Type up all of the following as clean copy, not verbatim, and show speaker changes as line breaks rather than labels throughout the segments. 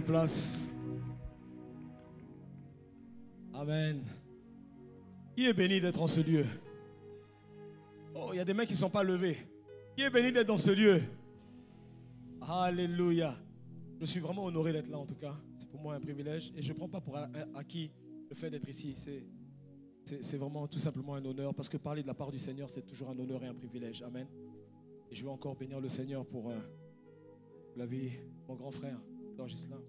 prendre place. Amen. Qui est béni d'être en ce lieu? Oh, il y a des mains qui ne sont pas levées. Qui est béni d'être dans ce lieu? Alléluia. Je suis vraiment honoré d'être là en tout cas. C'est pour moi un privilège. Et je ne prends pas pour acquis le fait d'être ici. C'est vraiment tout simplement un honneur. Parce que parler de la part du Seigneur, c'est toujours un honneur et un privilège. Amen. Et je veux encore bénir le Seigneur pour la vie, mon grand frère, Lord Gislain,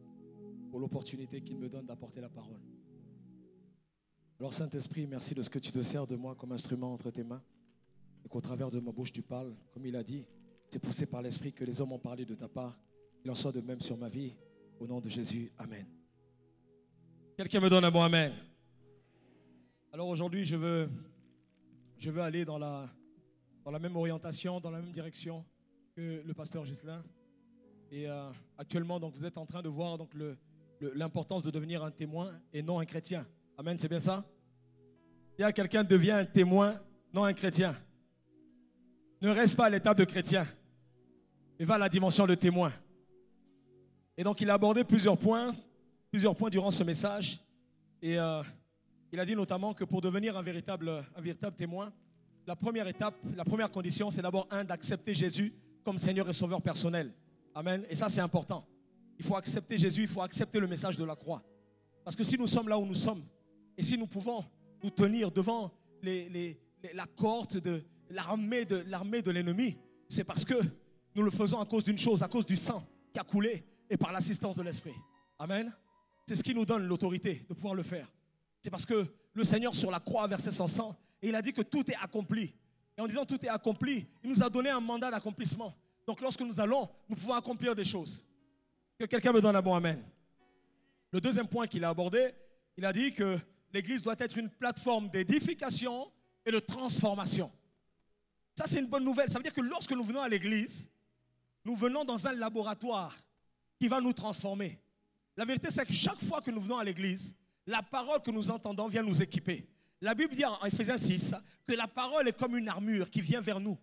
pour l'opportunité qu'il me donne d'apporter la parole. Alors Saint-Esprit, merci de ce que tu te sers de moi comme instrument entre tes mains et qu'au travers de ma bouche tu parles. Comme il a dit, c'est poussé par l'Esprit que les hommes ont parlé de ta part. Il en soit de même sur ma vie. Au nom de Jésus, Amen. Quelqu'un me donne un bon Amen. Alors aujourd'hui, je veux aller dans la même orientation, dans la même direction que le pasteur Gislain. Et actuellement, donc, vous êtes en train de voir donc, l'importance de devenir un témoin et non un chrétien. Amen, c'est bien ça? Il y a quelqu'un qui devient un témoin, non un chrétien. Ne reste pas à l'étape de chrétien, mais va à la dimension de témoin. Et donc, il a abordé plusieurs points durant ce message. Et il a dit notamment que pour devenir un véritable témoin, la première étape, la première condition, c'est d'abord d'accepter Jésus comme Seigneur et Sauveur personnel. Amen. Et ça, c'est important. Il faut accepter Jésus, il faut accepter le message de la croix. Parce que si nous sommes là où nous sommes, et si nous pouvons nous tenir devant la cohorte de l'armée de l'ennemi, c'est parce que nous le faisons à cause d'une chose, à cause du sang qui a coulé et par l'assistance de l'Esprit. Amen. C'est ce qui nous donne l'autorité de pouvoir le faire. C'est parce que le Seigneur sur la croix a versé son sang et il a dit que tout est accompli. Et en disant tout est accompli, il nous a donné un mandat d'accomplissement. Donc lorsque nous allons, nous pouvons accomplir des choses. Que quelqu'un me donne un bon Amen. Le deuxième point qu'il a abordé, il a dit que l'Église doit être une plateforme d'édification et de transformation. Ça, c'est une bonne nouvelle. Ça veut dire que lorsque nous venons à l'Église, nous venons dans un laboratoire qui va nous transformer. La vérité, c'est que chaque fois que nous venons à l'Église, la parole que nous entendons vient nous équiper. La Bible dit en Éphésiens 6 que la parole est comme une armure qui vient vers nous.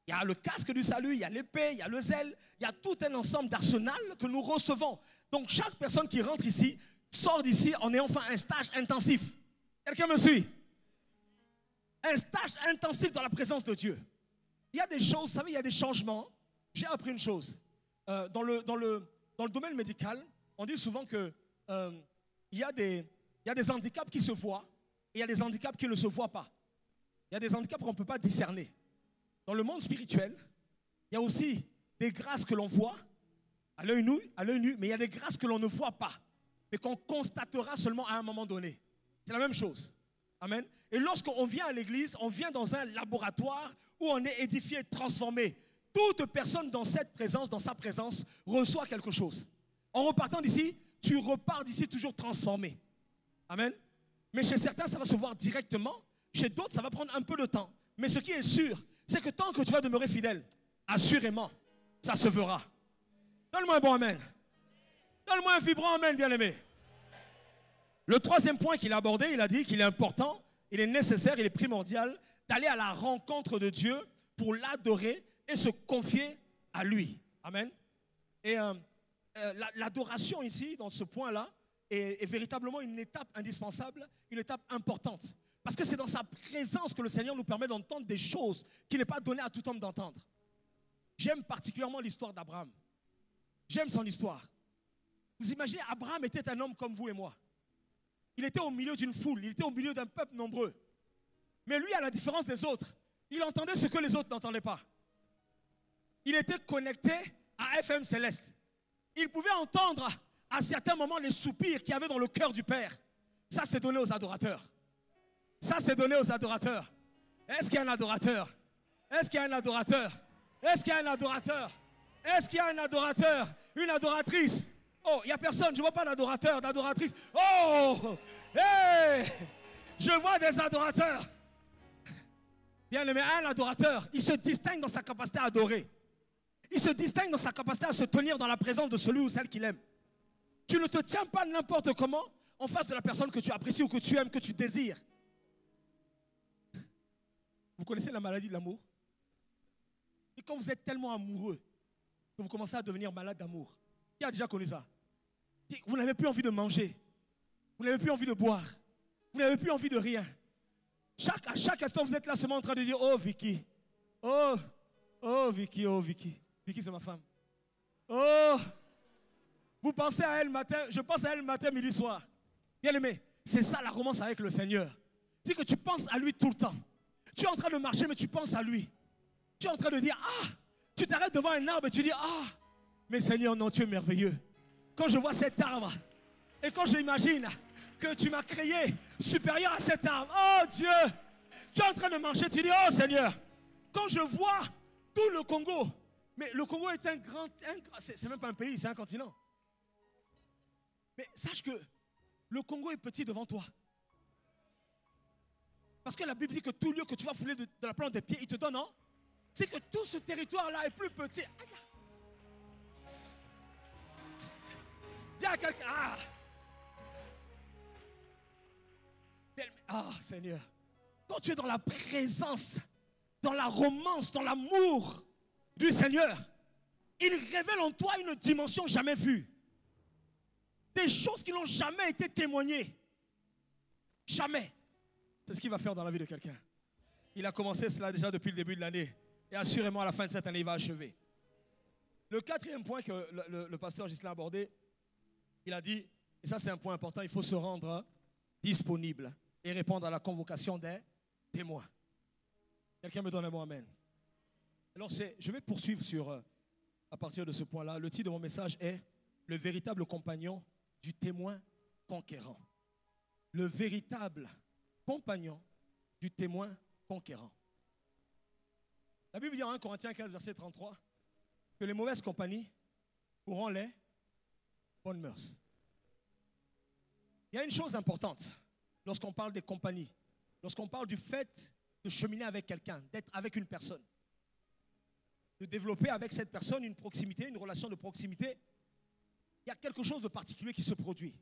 Il y a le casque du salut, il y a l'épée, il y a le zèle, il y a tout un ensemble d'arsenal que nous recevons. Donc chaque personne qui rentre ici, sort d'ici en ayant fait un stage intensif. Quelqu'un me suit? Un stage intensif dans la présence de Dieu. Il y a des choses, vous savez, il y a des changements. J'ai appris une chose. Dans le domaine médical, on dit souvent que il y a des handicaps qui se voient et il y a des handicaps qui ne se voient pas. Il y a des handicaps qu'on ne peut pas discerner. Dans le monde spirituel, il y a aussi des grâces que l'on voit à l'œil nu, mais il y a des grâces que l'on ne voit pas, mais qu'on constatera seulement à un moment donné. C'est la même chose. Amen. Et lorsqu'on vient à l'église, on vient dans un laboratoire où on est édifié, transformé. Toute personne dans cette présence, dans sa présence, reçoit quelque chose. En repartant d'ici, tu repars d'ici toujours transformé. Amen. Mais chez certains, ça va se voir directement. Chez d'autres, ça va prendre un peu de temps. Mais ce qui est sûr, c'est que tant que tu vas demeurer fidèle, assurément, ça se verra. Donne-moi un bon amen. Donne-moi un vibrant amen, bien-aimé. Le troisième point qu'il a abordé, il a dit qu'il est important, il est nécessaire, il est primordial d'aller à la rencontre de Dieu pour l'adorer et se confier à lui. Amen. Et l'adoration ici, dans ce point-là, est véritablement une étape indispensable, une étape importante. Parce que c'est dans sa présence que le Seigneur nous permet d'entendre des choses qu'il n'est pas donné à tout homme d'entendre. J'aime particulièrement l'histoire d'Abraham. J'aime son histoire. Vous imaginez, Abraham était un homme comme vous et moi. Il était au milieu d'une foule, il était au milieu d'un peuple nombreux. Mais lui, à la différence des autres, il entendait ce que les autres n'entendaient pas. Il était connecté à FM Céleste. Il pouvait entendre à certains moments les soupirs qu'il y avait dans le cœur du Père. Ça, c'est donné aux adorateurs. Ça, c'est donné aux adorateurs. Est-ce qu'il y a un adorateur? Est-ce qu'il y a un adorateur? Est-ce qu'il y a un adorateur? Est-ce qu'il y a un adorateur? Une adoratrice? Oh, il n'y a personne. Je ne vois pas d'adorateur, d'adoratrice. Oh! Hey! Je vois des adorateurs. Bien aimé, un adorateur, il se distingue dans sa capacité à adorer. Il se distingue dans sa capacité à se tenir dans la présence de celui ou celle qu'il aime. Tu ne te tiens pas n'importe comment en face de la personne que tu apprécies ou que tu aimes, que tu désires. Vous connaissez la maladie de l'amour? Et quand vous êtes tellement amoureux que vous commencez à devenir malade d'amour, qui a déjà connu ça? Vous n'avez plus envie de manger. Vous n'avez plus envie de boire. Vous n'avez plus envie de rien. À chaque instant, vous êtes là seulement en train de dire, oh Vicky, oh Vicky, oh Vicky. Vicky, c'est ma femme. Oh, vous pensez à elle matin, je pense à elle matin, midi, soir. Bien aimé, c'est ça la romance avec le Seigneur. C'est que tu penses à lui tout le temps. Tu es en train de marcher, mais tu penses à lui. Tu es en train de dire, ah, tu t'arrêtes devant un arbre et tu dis, ah, mais Seigneur, non, tu es merveilleux. Quand je vois cet arbre, et quand j'imagine que tu m'as créé supérieur à cet arbre, oh Dieu, tu es en train de marcher, tu dis, oh Seigneur, quand je vois tout le Congo, mais le Congo est c'est même pas un pays, c'est un continent. Mais sache que le Congo est petit devant toi. Parce que la Bible dit que tout lieu que tu vas fouler de la plante des pieds, il te donne, non? C'est que tout ce territoire-là est plus petit. Dis à quelqu'un, ah Seigneur, quand tu es dans la présence, dans la romance, dans l'amour du Seigneur, il révèle en toi une dimension jamais vue. Des choses qui n'ont jamais été témoignées. Jamais. C'est ce qu'il va faire dans la vie de quelqu'un. Il a commencé cela déjà depuis le début de l'année. Et assurément, à la fin de cette année, il va achever. Le quatrième point que le pasteur Ghislain a abordé, il a dit, et ça c'est un point important, il faut se rendre disponible et répondre à la convocation des témoins. Quelqu'un me donne un mot, amen. Alors je vais poursuivre à partir de ce point-là. Le titre de mon message est « Le véritable compagnon du témoin conquérant ». Le véritable compagnon du témoin conquérant. La Bible dit en 1 Corinthiens 15, verset 33, que les mauvaises compagnies auront les bonnes mœurs. Il y a une chose importante lorsqu'on parle des compagnies, lorsqu'on parle du fait de cheminer avec quelqu'un, d'être avec une personne, de développer avec cette personne une proximité, une relation de proximité. Il y a quelque chose de particulier qui se produit.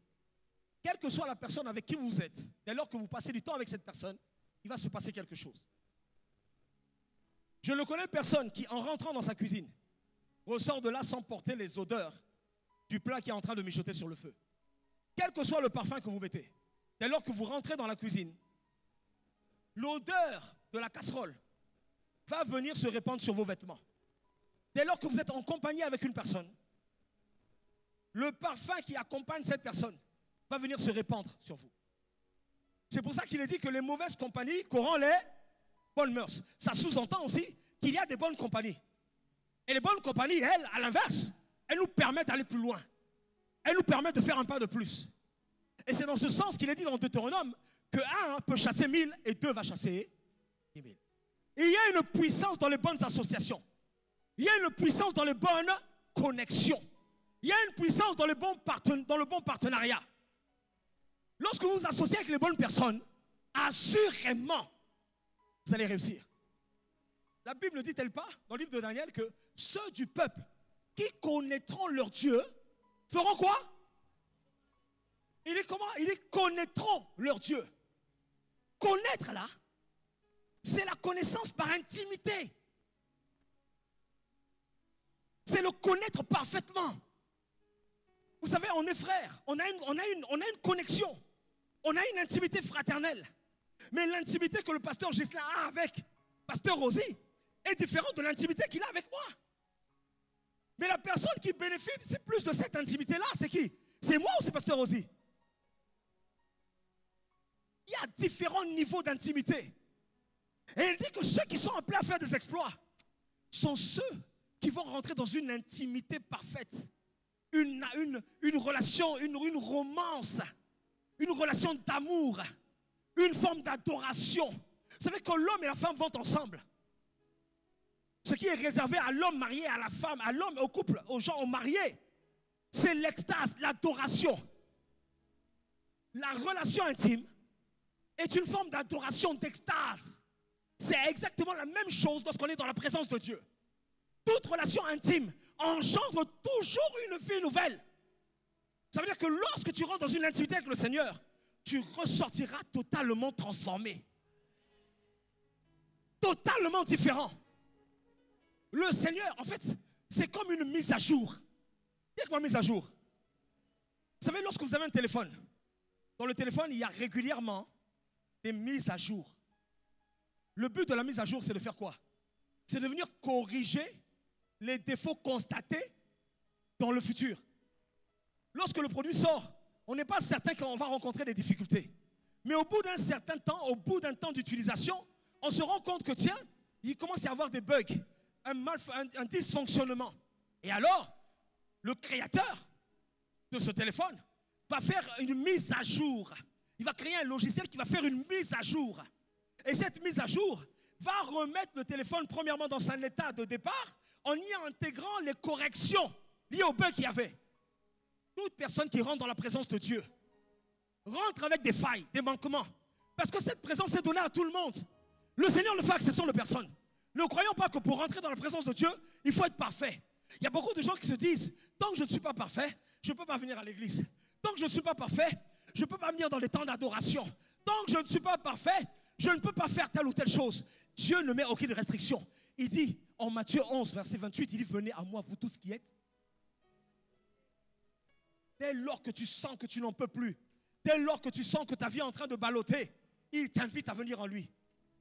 Quelle que soit la personne avec qui vous êtes, dès lors que vous passez du temps avec cette personne, il va se passer quelque chose. Je ne connais personne qui, en rentrant dans sa cuisine, ressort de là sans porter les odeurs du plat qui est en train de mijoter sur le feu. Quel que soit le parfum que vous mettez, dès lors que vous rentrez dans la cuisine, l'odeur de la casserole va venir se répandre sur vos vêtements. Dès lors que vous êtes en compagnie avec une personne, le parfum qui accompagne cette personne va venir se répandre sur vous. C'est pour ça qu'il est dit que les mauvaises compagnies corrompent les bonnes mœurs. Ça sous-entend aussi qu'il y a des bonnes compagnies. Et les bonnes compagnies, elles, à l'inverse, elles nous permettent d'aller plus loin. Elles nous permettent de faire un pas de plus. Et c'est dans ce sens qu'il est dit dans Deutéronome que 1 peut chasser 1000 et 2 va chasser 10 000. Et il y a une puissance dans les bonnes associations. Il y a une puissance dans les bonnes connexions. Il y a une puissance dans le bon partenariat. Lorsque vous vous associez avec les bonnes personnes, assurément, vous allez réussir. La Bible ne dit-elle pas, dans le livre de Daniel, que ceux du peuple qui connaîtront leur Dieu feront quoi? Il dit comment? Il dit connaîtront leur Dieu. Connaître là, c'est la connaissance par intimité. C'est le connaître parfaitement. Vous savez, on est frères, on a une connexion, on a une intimité fraternelle. Mais l'intimité que le pasteur Ghislain a avec pasteur Rosie est différente de l'intimité qu'il a avec moi. Mais la personne qui bénéficie plus de cette intimité-là, c'est qui? C'est moi ou c'est pasteur Rosie? Il y a différents niveaux d'intimité. Et il dit que ceux qui sont appelés à faire des exploits sont ceux qui vont rentrer dans une intimité parfaite. Une relation, une romance, une relation d'amour, une forme d'adoration. Vous savez que l'homme et la femme vont ensemble. Ce qui est réservé à l'homme marié, à la femme, à l'homme, au couple, aux gens mariés, c'est l'extase, l'adoration. La relation intime est une forme d'adoration, d'extase. C'est exactement la même chose lorsqu'on est dans la présence de Dieu. Toute relation intime engendre toujours une vie nouvelle. Ça veut dire que lorsque tu rentres dans une intimité avec le Seigneur, tu ressortiras totalement transformé. Totalement différent. Le Seigneur, en fait, c'est comme une mise à jour. Dites-moi mise à jour. Vous savez, lorsque vous avez un téléphone, dans le téléphone, il y a régulièrement des mises à jour. Le but de la mise à jour, c'est de faire quoi? C'est de venir corriger les défauts constatés dans le futur. Lorsque le produit sort, on n'est pas certain qu'on va rencontrer des difficultés. Mais au bout d'un certain temps, au bout d'un temps d'utilisation, on se rend compte que tiens, il commence à y avoir des bugs, un dysfonctionnement. Et alors, le créateur de ce téléphone va faire une mise à jour. Il va créer un logiciel qui va faire une mise à jour. Et cette mise à jour va remettre le téléphone premièrement dans son état de départ en y intégrant les corrections liées au bug qu'il y avait. Toute personne qui rentre dans la présence de Dieu rentre avec des failles, des manquements. Parce que cette présence est donnée à tout le monde. Le Seigneur ne fait exception de personne. Ne croyons pas que pour rentrer dans la présence de Dieu, il faut être parfait. Il y a beaucoup de gens qui se disent, tant que je ne suis pas parfait, je ne peux pas venir à l'église. Tant que je ne suis pas parfait, je ne peux pas venir dans les temps d'adoration. Tant que je ne suis pas parfait, je ne peux pas faire telle ou telle chose. Dieu ne met aucune restriction. Il dit, en Matthieu 11, verset 28, il dit, venez à moi, vous tous qui êtes. Dès lors que tu sens que tu n'en peux plus, dès lors que tu sens que ta vie est en train de balloter, il t'invite à venir en lui.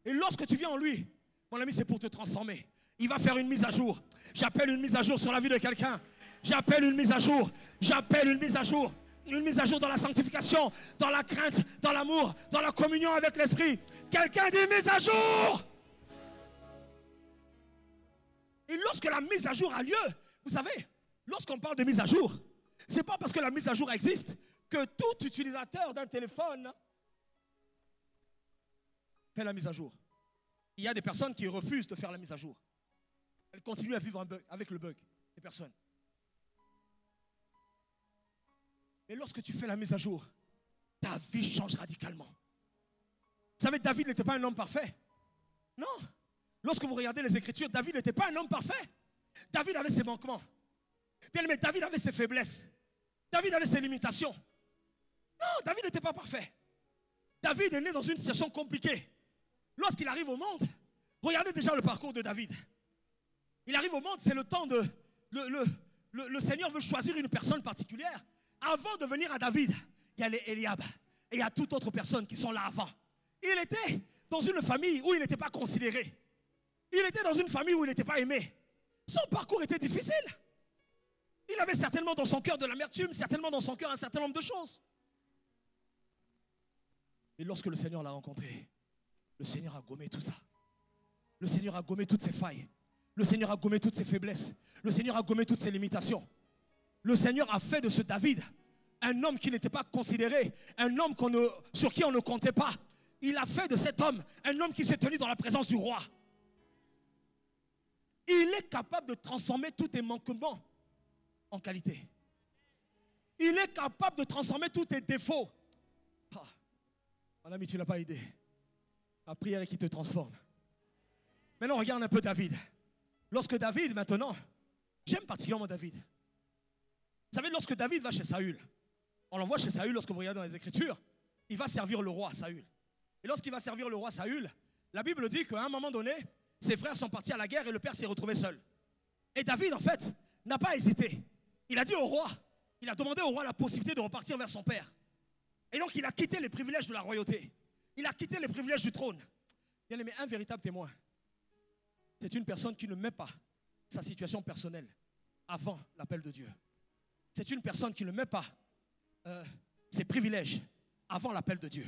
Et lorsque tu viens en lui, mon ami, c'est pour te transformer. Il va faire une mise à jour. J'appelle une mise à jour sur la vie de quelqu'un. J'appelle une mise à jour. J'appelle une mise à jour. Une mise à jour dans la sanctification, dans la crainte, dans l'amour, dans la communion avec l'Esprit. Quelqu'un dit mise à jour. Et lorsque la mise à jour a lieu, vous savez, lorsqu'on parle de mise à jour, ce n'est pas parce que la mise à jour existe que tout utilisateur d'un téléphone fait la mise à jour. Il y a des personnes qui refusent de faire la mise à jour. Elles continuent à vivre avec le bug. Des personnes. Mais lorsque tu fais la mise à jour, ta vie change radicalement. Vous savez, David n'était pas un homme parfait. Non. Lorsque vous regardez les Écritures, David n'était pas un homme parfait. David avait ses manquements. Bien aimé, David avait ses faiblesses. David avait ses limitations. Non, David n'était pas parfait. David est né dans une situation compliquée. Lorsqu'il arrive au monde, regardez déjà le parcours de David. Il arrive au monde, c'est le temps de... Le Seigneur veut choisir une personne particulière. Avant de venir à David, il y a les Eliab et il y a toute autre personne qui sont là avant. Il était dans une famille où il n'était pas considéré. Il était dans une famille où il n'était pas aimé. Son parcours était difficile. Il avait certainement dans son cœur de l'amertume, certainement dans son cœur un certain nombre de choses. Et lorsque le Seigneur l'a rencontré, le Seigneur a gommé tout ça. Le Seigneur a gommé toutes ses failles. Le Seigneur a gommé toutes ses faiblesses. Le Seigneur a gommé toutes ses limitations. Le Seigneur a fait de ce David un homme qui n'était pas considéré, un homme sur qui on ne comptait pas. Il a fait de cet homme un homme qui s'est tenu dans la présence du roi. Il est capable de transformer tous tes manquements en qualité. Il est capable de transformer tous tes défauts. Ah, mon ami, tu ne l'as pas aidé. La prière est qui te transforme. Maintenant, regarde un peu David. Lorsque David, maintenant, j'aime particulièrement David. Vous savez, lorsque David va chez Saül, on l'envoie chez Saül lorsque vous regardez dans les Écritures, il va servir le roi Saül. Et lorsqu'il va servir le roi Saül, la Bible dit qu'à un moment donné, ses frères sont partis à la guerre et le père s'est retrouvé seul. Et David, en fait, n'a pas hésité. Il a dit au roi, il a demandé au roi la possibilité de repartir vers son père. Et donc, il a quitté les privilèges de la royauté. Il a quitté les privilèges du trône. Bien aimé, un véritable témoin, c'est une personne qui ne met pas sa situation personnelle avant l'appel de Dieu. C'est une personne qui ne met pas ses privilèges avant l'appel de Dieu.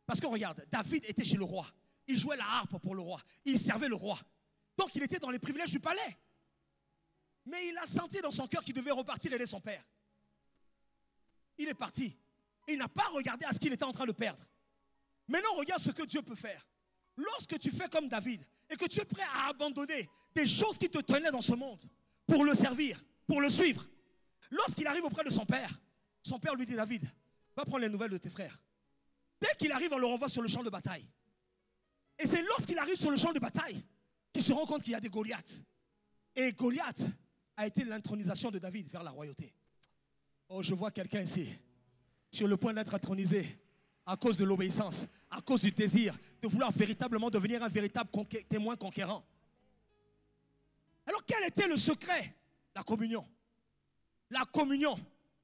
Parce que regarde, David était chez le roi. Il jouait la harpe pour le roi. Il servait le roi. Donc il était dans les privilèges du palais. Mais il a senti dans son cœur qu'il devait repartir aider son père. Il est parti. Il n'a pas regardé à ce qu'il était en train de perdre. Maintenant, regarde ce que Dieu peut faire. Lorsque tu fais comme David et que tu es prêt à abandonner des choses qui te tenaient dans ce monde pour le servir, pour le suivre. Lorsqu'il arrive auprès de son père lui dit, David, va prendre les nouvelles de tes frères. Dès qu'il arrive, on le renvoie sur le champ de bataille. Et c'est lorsqu'il arrive sur le champ de bataille qu'il se rend compte qu'il y a des Goliaths. Et Goliath a été l'intronisation de David vers la royauté. Oh, je vois quelqu'un ici, sur le point d'être intronisé à cause de l'obéissance, à cause du désir de vouloir véritablement devenir un véritable témoin conquérant. Alors quel était le secret? La communion. La communion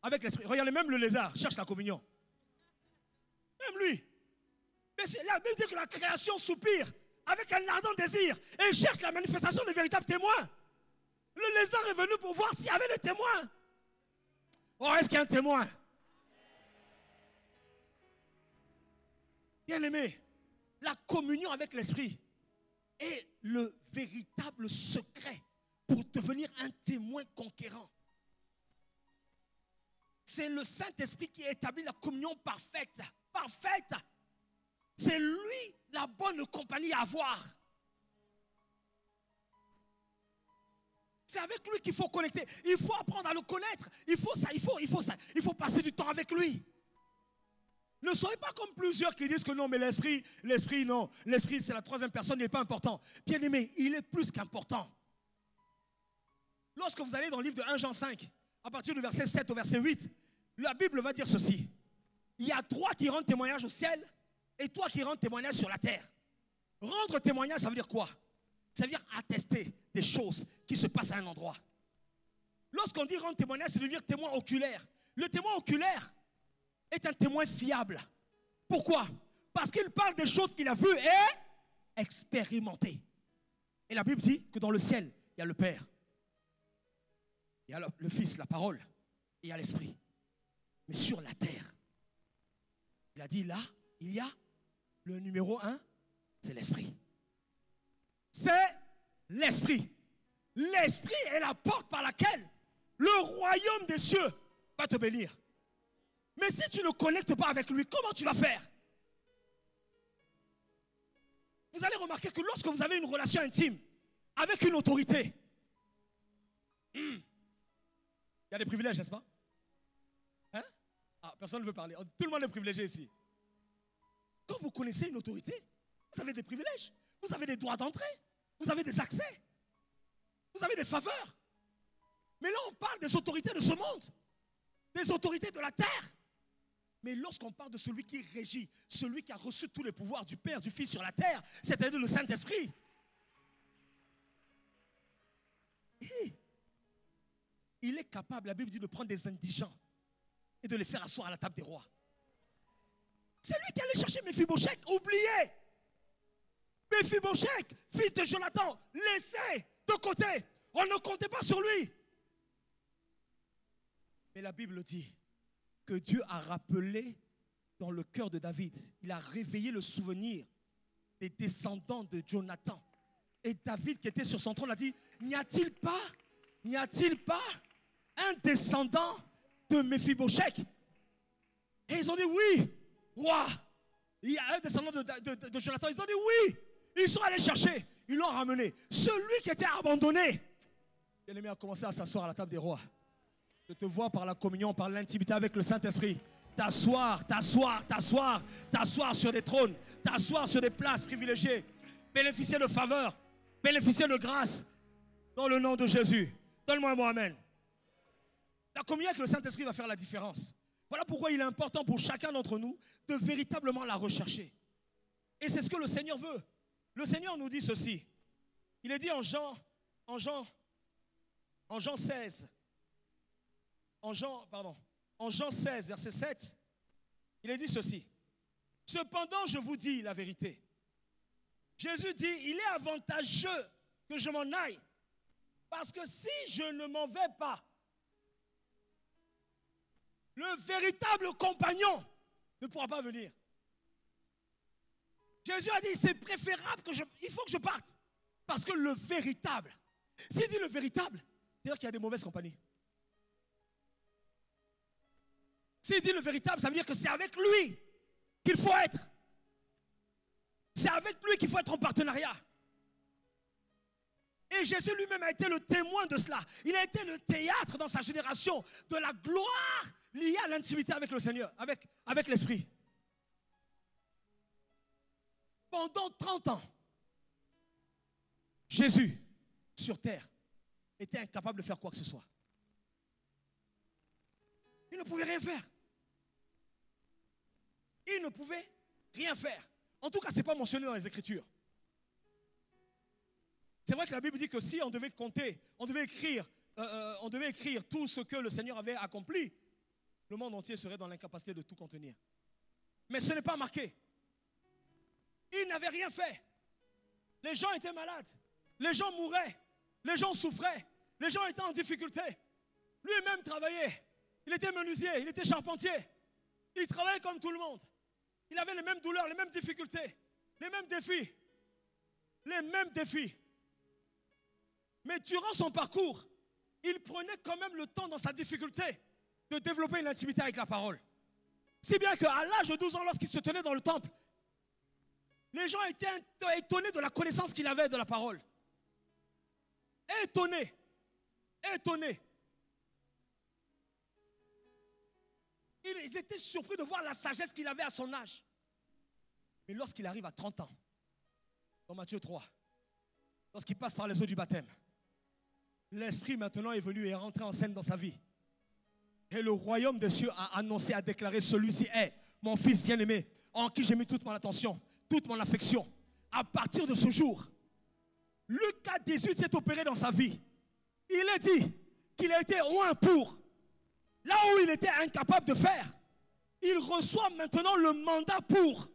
avec l'esprit. Regardez, même le lézard cherche la communion. Même lui. Mais la Bible dit que la création soupire avec un ardent désir et cherche la manifestation des véritables témoins. Le lézard est venu pour voir s'il y avait des témoins. Oh, est-ce qu'il y a un témoin? Bien aimé, la communion avec l'esprit est le véritable secret pour devenir un témoin conquérant. C'est le Saint-Esprit qui établit la communion parfaite. Parfaite. C'est lui la bonne compagnie à avoir. C'est avec lui qu'il faut connecter. Il faut apprendre à le connaître. Il faut passer du temps avec lui. Ne soyez pas comme plusieurs qui disent que non, mais l'esprit, non. L'esprit, c'est la troisième personne, il n'est pas important. Bien aimé, il est plus qu'important. Lorsque vous allez dans le livre de 1 Jean 5, à partir du verset 7 au verset 8, la Bible va dire ceci. Il y a 3 qui rendent témoignage au ciel et 3 qui rendent témoignage sur la terre. Rendre témoignage, ça veut dire quoi? Ça veut dire attester des choses qui se passent à un endroit. Lorsqu'on dit rendre témoignage, c'est devenir témoin oculaire. Le témoin oculaire est un témoin fiable. Pourquoi? Parce qu'il parle des choses qu'il a vues et expérimentées. Et la Bible dit que dans le ciel, il y a le Père, il y a le Fils, la parole, et il y a l'Esprit. Mais sur la terre, il a dit là, il y a le numéro 1, c'est l'Esprit. C'est l'Esprit. L'Esprit est la porte par laquelle le royaume des cieux va te bénir. Mais si tu ne connectes pas avec lui, comment tu vas faire? Vous allez remarquer que lorsque vous avez une relation intime avec une autorité, il y a des privilèges, n'est-ce pas? Hein? Ah, personne ne veut parler. Tout le monde est privilégié ici. Quand vous connaissez une autorité, vous avez des privilèges. Vous avez des droits d'entrée. Vous avez des accès. Vous avez des faveurs. Mais là, on parle des autorités de ce monde. Des autorités de la terre. Mais lorsqu'on parle de celui qui régit, celui qui a reçu tous les pouvoirs du Père, du Fils sur la terre, c'est-à-dire le Saint-Esprit. Il est capable, la Bible dit, de prendre des indigents et de les faire asseoir à la table des rois. C'est lui qui allait chercher Méphibosheth, oublié. Méphibosheth, fils de Jonathan, laissé de côté. On ne comptait pas sur lui. Mais la Bible dit que Dieu a rappelé dans le cœur de David, il a réveillé le souvenir des descendants de Jonathan. Et David qui était sur son trône a dit, n'y a-t-il pas un descendant de Méphibosheth? Et ils ont dit oui, roi. Il y a un descendant de Jonathan. Ils ont dit oui. Ils sont allés chercher. Ils l'ont ramené. Celui qui était abandonné. Bien-aimé a commencé à s'asseoir à la table des rois. Je te vois par la communion, par l'intimité avec le Saint-Esprit. T'asseoir sur des trônes, t'asseoir sur des places privilégiées, bénéficier de faveurs, bénéficier de grâce. Dans le nom de Jésus. Donne-moi un mot amen. La communion avec le Saint-Esprit va faire la différence. Voilà pourquoi il est important pour chacun d'entre nous de véritablement la rechercher. Et c'est ce que le Seigneur veut. Le Seigneur nous dit ceci. Il est dit en Jean 16, en Jean 16, verset 7, il est dit ceci. Cependant, je vous dis la vérité. Jésus dit, il est avantageux que je m'en aille. Parce que si je ne m'en vais pas, le véritable compagnon ne pourra pas venir. Jésus a dit, c'est préférable il faut que je parte. Parce que le véritable, s'il dit le véritable, c'est-à-dire qu'il y a des mauvaises compagnies. S'il dit le véritable, ça veut dire que c'est avec lui qu'il faut être. C'est avec lui qu'il faut être en partenariat. Et Jésus lui-même a été le témoin de cela. Il a été le théâtre dans sa génération de la gloire liée à l'intimité avec le Seigneur, avec l'Esprit. Pendant 30 ans, Jésus, sur terre, était incapable de faire quoi que ce soit. Il ne pouvait rien faire. Il ne pouvait rien faire. En tout cas, ce n'est pas mentionné dans les Écritures. C'est vrai que la Bible dit que si on devait compter, on devait écrire tout ce que le Seigneur avait accompli, le monde entier serait dans l'incapacité de tout contenir. Mais ce n'est pas marqué. Il n'avait rien fait. Les gens étaient malades. Les gens mouraient. Les gens souffraient. Les gens étaient en difficulté. Lui-même travaillait. Il était menuisier, il était charpentier. Il travaillait comme tout le monde. Il avait les mêmes douleurs, les mêmes difficultés, les mêmes défis. Les mêmes défis. Mais durant son parcours, il prenait quand même le temps dans sa difficulté de développer une intimité avec la parole. Si bien qu'à l'âge de 12 ans, lorsqu'il se tenait dans le temple, les gens étaient étonnés de la connaissance qu'il avait de la parole. Étonnés. Étonnés. Ils étaient surpris de voir la sagesse qu'il avait à son âge. Mais lorsqu'il arrive à 30 ans, dans Matthieu 3, lorsqu'il passe par les eaux du baptême, l'Esprit maintenant est venu et est rentré en scène dans sa vie. Et le royaume des cieux a annoncé, a déclaré, celui-ci est mon fils bien-aimé, en qui j'ai mis toute mon attention, toute mon affection. À partir de ce jour, le cas 18 s'est opéré dans sa vie. Il est dit qu'il a été oint pour, là où il était incapable de faire, il reçoit maintenant le mandat pour.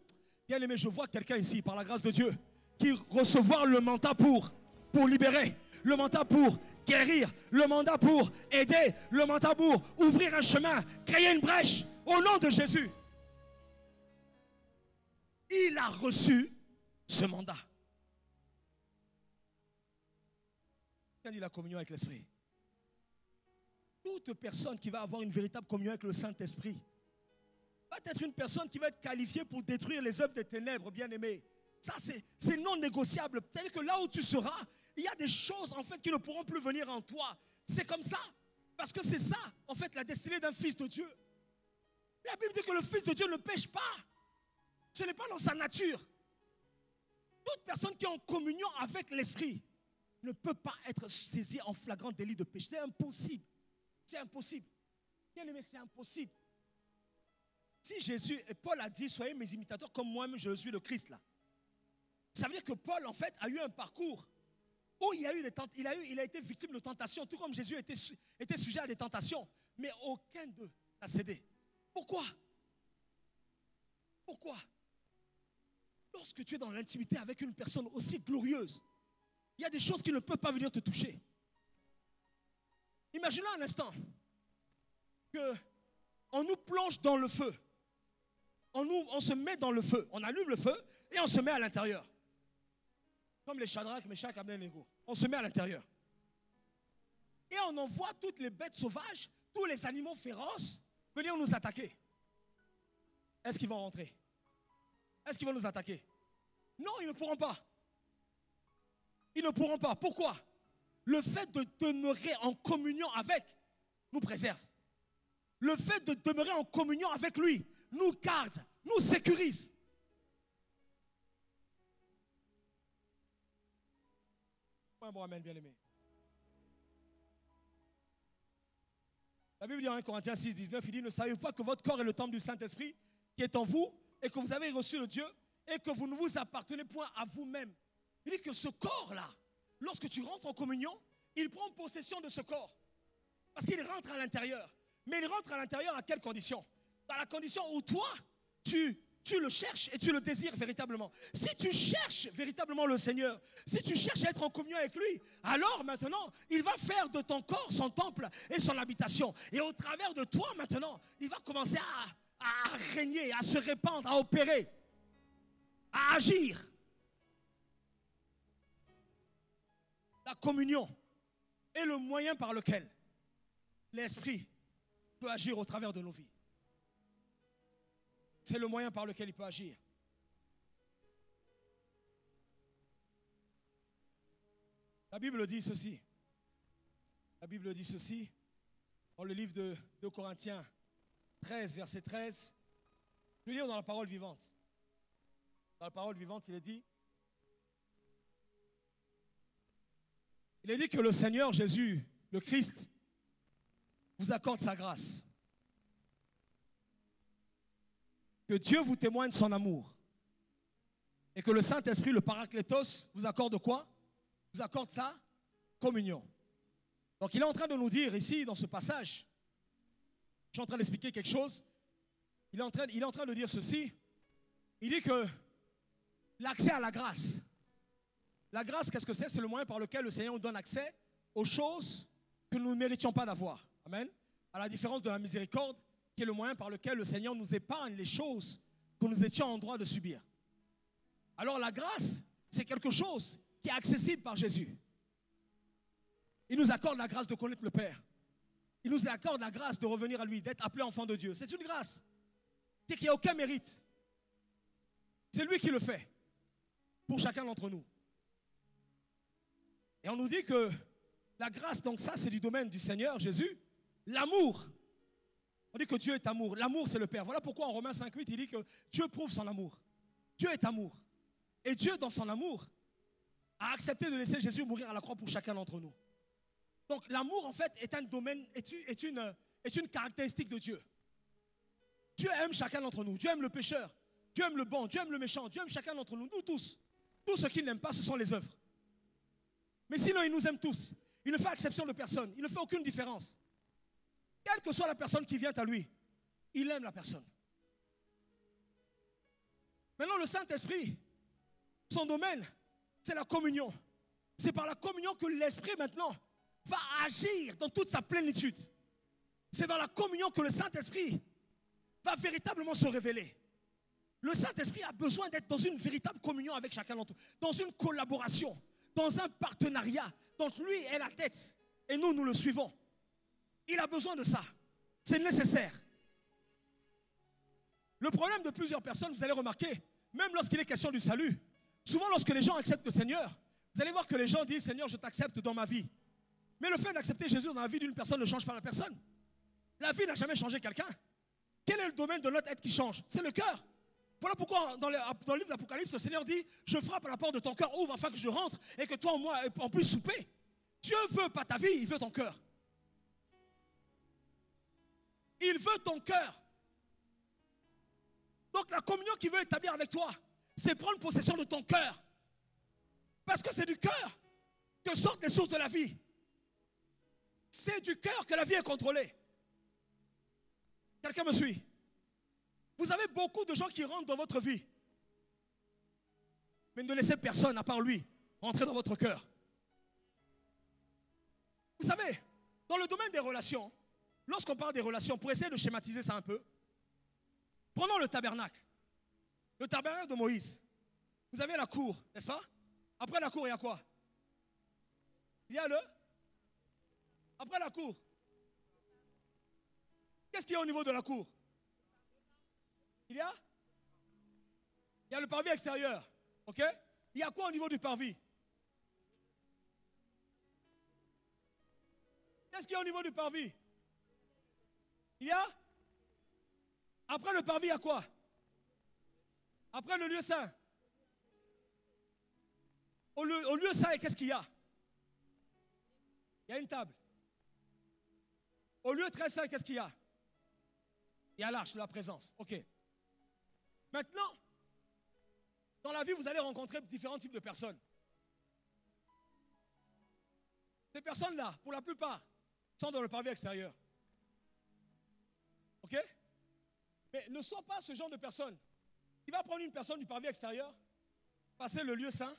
Bien-aimé, je vois quelqu'un ici, par la grâce de Dieu, qui recevoir le mandat pour libérer, le mandat pour guérir, le mandat pour aider, le mandat pour ouvrir un chemin, créer une brèche, au nom de Jésus. Il a reçu ce mandat. Quand dit la communion avec l'Esprit, toute personne qui va avoir une véritable communion avec le Saint-Esprit va être une personne qui va être qualifiée pour détruire les œuvres des ténèbres, bien-aimés. Ça, c'est non négociable. C'est-à-dire que là où tu seras, il y a des choses en fait qui ne pourront plus venir en toi. C'est comme ça. Parce que c'est ça, en fait, la destinée d'un fils de Dieu. La Bible dit que le fils de Dieu ne pêche pas. Ce n'est pas dans sa nature. Toute personne qui est en communion avec l'Esprit ne peut pas être saisie en flagrant délit de péché. C'est impossible. C'est impossible. Bien-aimé, c'est impossible. Si Jésus et Paul a dit, soyez mes imitateurs comme moi-même je suis le Christ là. Ça veut dire que Paul en fait a eu un parcours où il a été victime de tentations, tout comme Jésus était sujet à des tentations. Mais aucun d'eux n'a cédé. Pourquoi? Pourquoi? Lorsque tu es dans l'intimité avec une personne aussi glorieuse, il y a des choses qui ne peuvent pas venir te toucher. Imaginez un instant qu'on nous plonge dans le feu. On se met dans le feu. On allume le feu et on se met à l'intérieur. Comme les Shadrach, Meshach, Abednego. On se met à l'intérieur. Et on envoie toutes les bêtes sauvages, tous les animaux féroces venir nous attaquer. Est-ce qu'ils vont rentrer? Est-ce qu'ils vont nous attaquer? Non, ils ne pourront pas. Ils ne pourront pas. Pourquoi? Le fait de demeurer en communion avec nous préserve. Le fait de demeurer en communion avec lui nous garde, nous sécurise. Un bon amen, bien-aimé. La Bible dit en 1 Corinthiens 6, 19, il dit, ne savez-vous pas que votre corps est le temple du Saint-Esprit qui est en vous et que vous avez reçu le Dieu et que vous ne vous appartenez point à vous-même. Il dit que ce corps-là, lorsque tu rentres en communion, il prend possession de ce corps. Parce qu'il rentre à l'intérieur. Mais il rentre à l'intérieur à quelles conditions? Dans la condition où toi, tu le cherches et tu le désires véritablement. Si tu cherches véritablement le Seigneur, si tu cherches à être en communion avec lui, alors maintenant, il va faire de ton corps son temple et son habitation. Et au travers de toi maintenant, il va commencer à régner, à se répandre, à opérer, à agir. La communion est le moyen par lequel l'Esprit peut agir au travers de nos vies. C'est le moyen par lequel il peut agir. La Bible dit ceci. La Bible dit ceci dans le livre de 2 Corinthiens 13, verset 13. Je vais lire dans la parole vivante. Dans la parole vivante, il est dit que le Seigneur Jésus, le Christ, vous accorde sa grâce. Que Dieu vous témoigne son amour. Et que le Saint-Esprit, le Paraclétos, vous accorde quoi? Vous accorde sa communion. Donc il est en train de nous dire ici, dans ce passage, Je suis en train d'expliquer quelque chose. Il est en train de dire ceci. Il dit que l'accès à la grâce. La grâce, qu'est-ce que c'est? C'est le moyen par lequel le Seigneur nous donne accès aux choses que nous ne méritions pas d'avoir. Amen. À la différence de la miséricorde, qui est le moyen par lequel le Seigneur nous épargne les choses que nous étions en droit de subir. Alors la grâce, c'est quelque chose qui est accessible par Jésus. Il nous accorde la grâce de connaître le Père. Il nous accorde la grâce de revenir à lui, d'être appelé enfant de Dieu. C'est une grâce. C'est qu'il n'y a aucun mérite. C'est lui qui le fait pour chacun d'entre nous. Et on nous dit que la grâce, donc ça, c'est du domaine du Seigneur Jésus. L'amour. On dit que Dieu est amour. L'amour, c'est le Père. Voilà pourquoi en Romains 5,8, il dit que Dieu prouve son amour. Dieu est amour. Et Dieu, dans son amour, a accepté de laisser Jésus mourir à la croix pour chacun d'entre nous. Donc l'amour, en fait, est un domaine, est une caractéristique de Dieu. Dieu aime chacun d'entre nous. Dieu aime le pécheur. Dieu aime le bon. Dieu aime le méchant. Dieu aime chacun d'entre nous. Nous tous. Tout ce qu'il n'aime pas, ce sont les œuvres. Mais sinon, il nous aime tous. Il ne fait exception de personne. Il ne fait aucune différence. Quelle que soit la personne qui vient à lui, il aime la personne. Maintenant, le Saint-Esprit, son domaine, c'est la communion. C'est par la communion que l'Esprit, maintenant, va agir dans toute sa plénitude. C'est dans la communion que le Saint-Esprit va véritablement se révéler. Le Saint-Esprit a besoin d'être dans une véritable communion avec chacun d'entre nous, dans une collaboration, dans un partenariat. Donc lui est la tête et nous, nous le suivons. Il a besoin de ça. C'est nécessaire. Le problème de plusieurs personnes, vous allez remarquer, même lorsqu'il est question du salut, souvent lorsque les gens acceptent le Seigneur, vous allez voir que les gens disent, Seigneur, je t'accepte dans ma vie. Mais le fait d'accepter Jésus dans la vie d'une personne ne change pas la personne. La vie n'a jamais changé quelqu'un. Quel est le domaine de notre être qui change? C'est le cœur. Voilà pourquoi dans le livre d'Apocalypse, le Seigneur dit, je frappe à la porte de ton cœur, ouvre afin que je rentre et que toi et moi on puisse souper. Dieu veut pas ta vie, il veut ton cœur. Il veut ton cœur. Donc la communion qu'il veut établir avec toi, c'est prendre possession de ton cœur. Parce que c'est du cœur que sortent les sources de la vie. C'est du cœur que la vie est contrôlée. Quelqu'un me suit? Vous avez beaucoup de gens qui rentrent dans votre vie. Mais ne laissez personne, à part lui, rentrer dans votre cœur. Vous savez, dans le domaine des relations, lorsqu'on parle des relations, pour essayer de schématiser ça un peu, prenons le tabernacle. Le tabernacle de Moïse. Vous avez la cour, n'est-ce pas? Après la cour, il y a quoi? Il y a le... Après la cour. Qu'est-ce qu'il y a au niveau de la cour? Il y a le parvis extérieur. Ok? Il y a quoi au niveau du parvis? Qu'est-ce qu'il y a au niveau du parvis? Il y a? Après le parvis, il y a quoi? Après le lieu saint. Au lieu saint, qu'est-ce qu'il y a? Il y a une table. Au lieu très saint, qu'est-ce qu'il y a? Il y a l'arche de la présence. Ok. Maintenant, dans la vie, vous allez rencontrer différents types de personnes. Ces personnes-là, pour la plupart, sont dans le parvis extérieur. Ok? Mais ne sois pas ce genre de personne qui va prendre une personne du parvis extérieur, passer le lieu saint,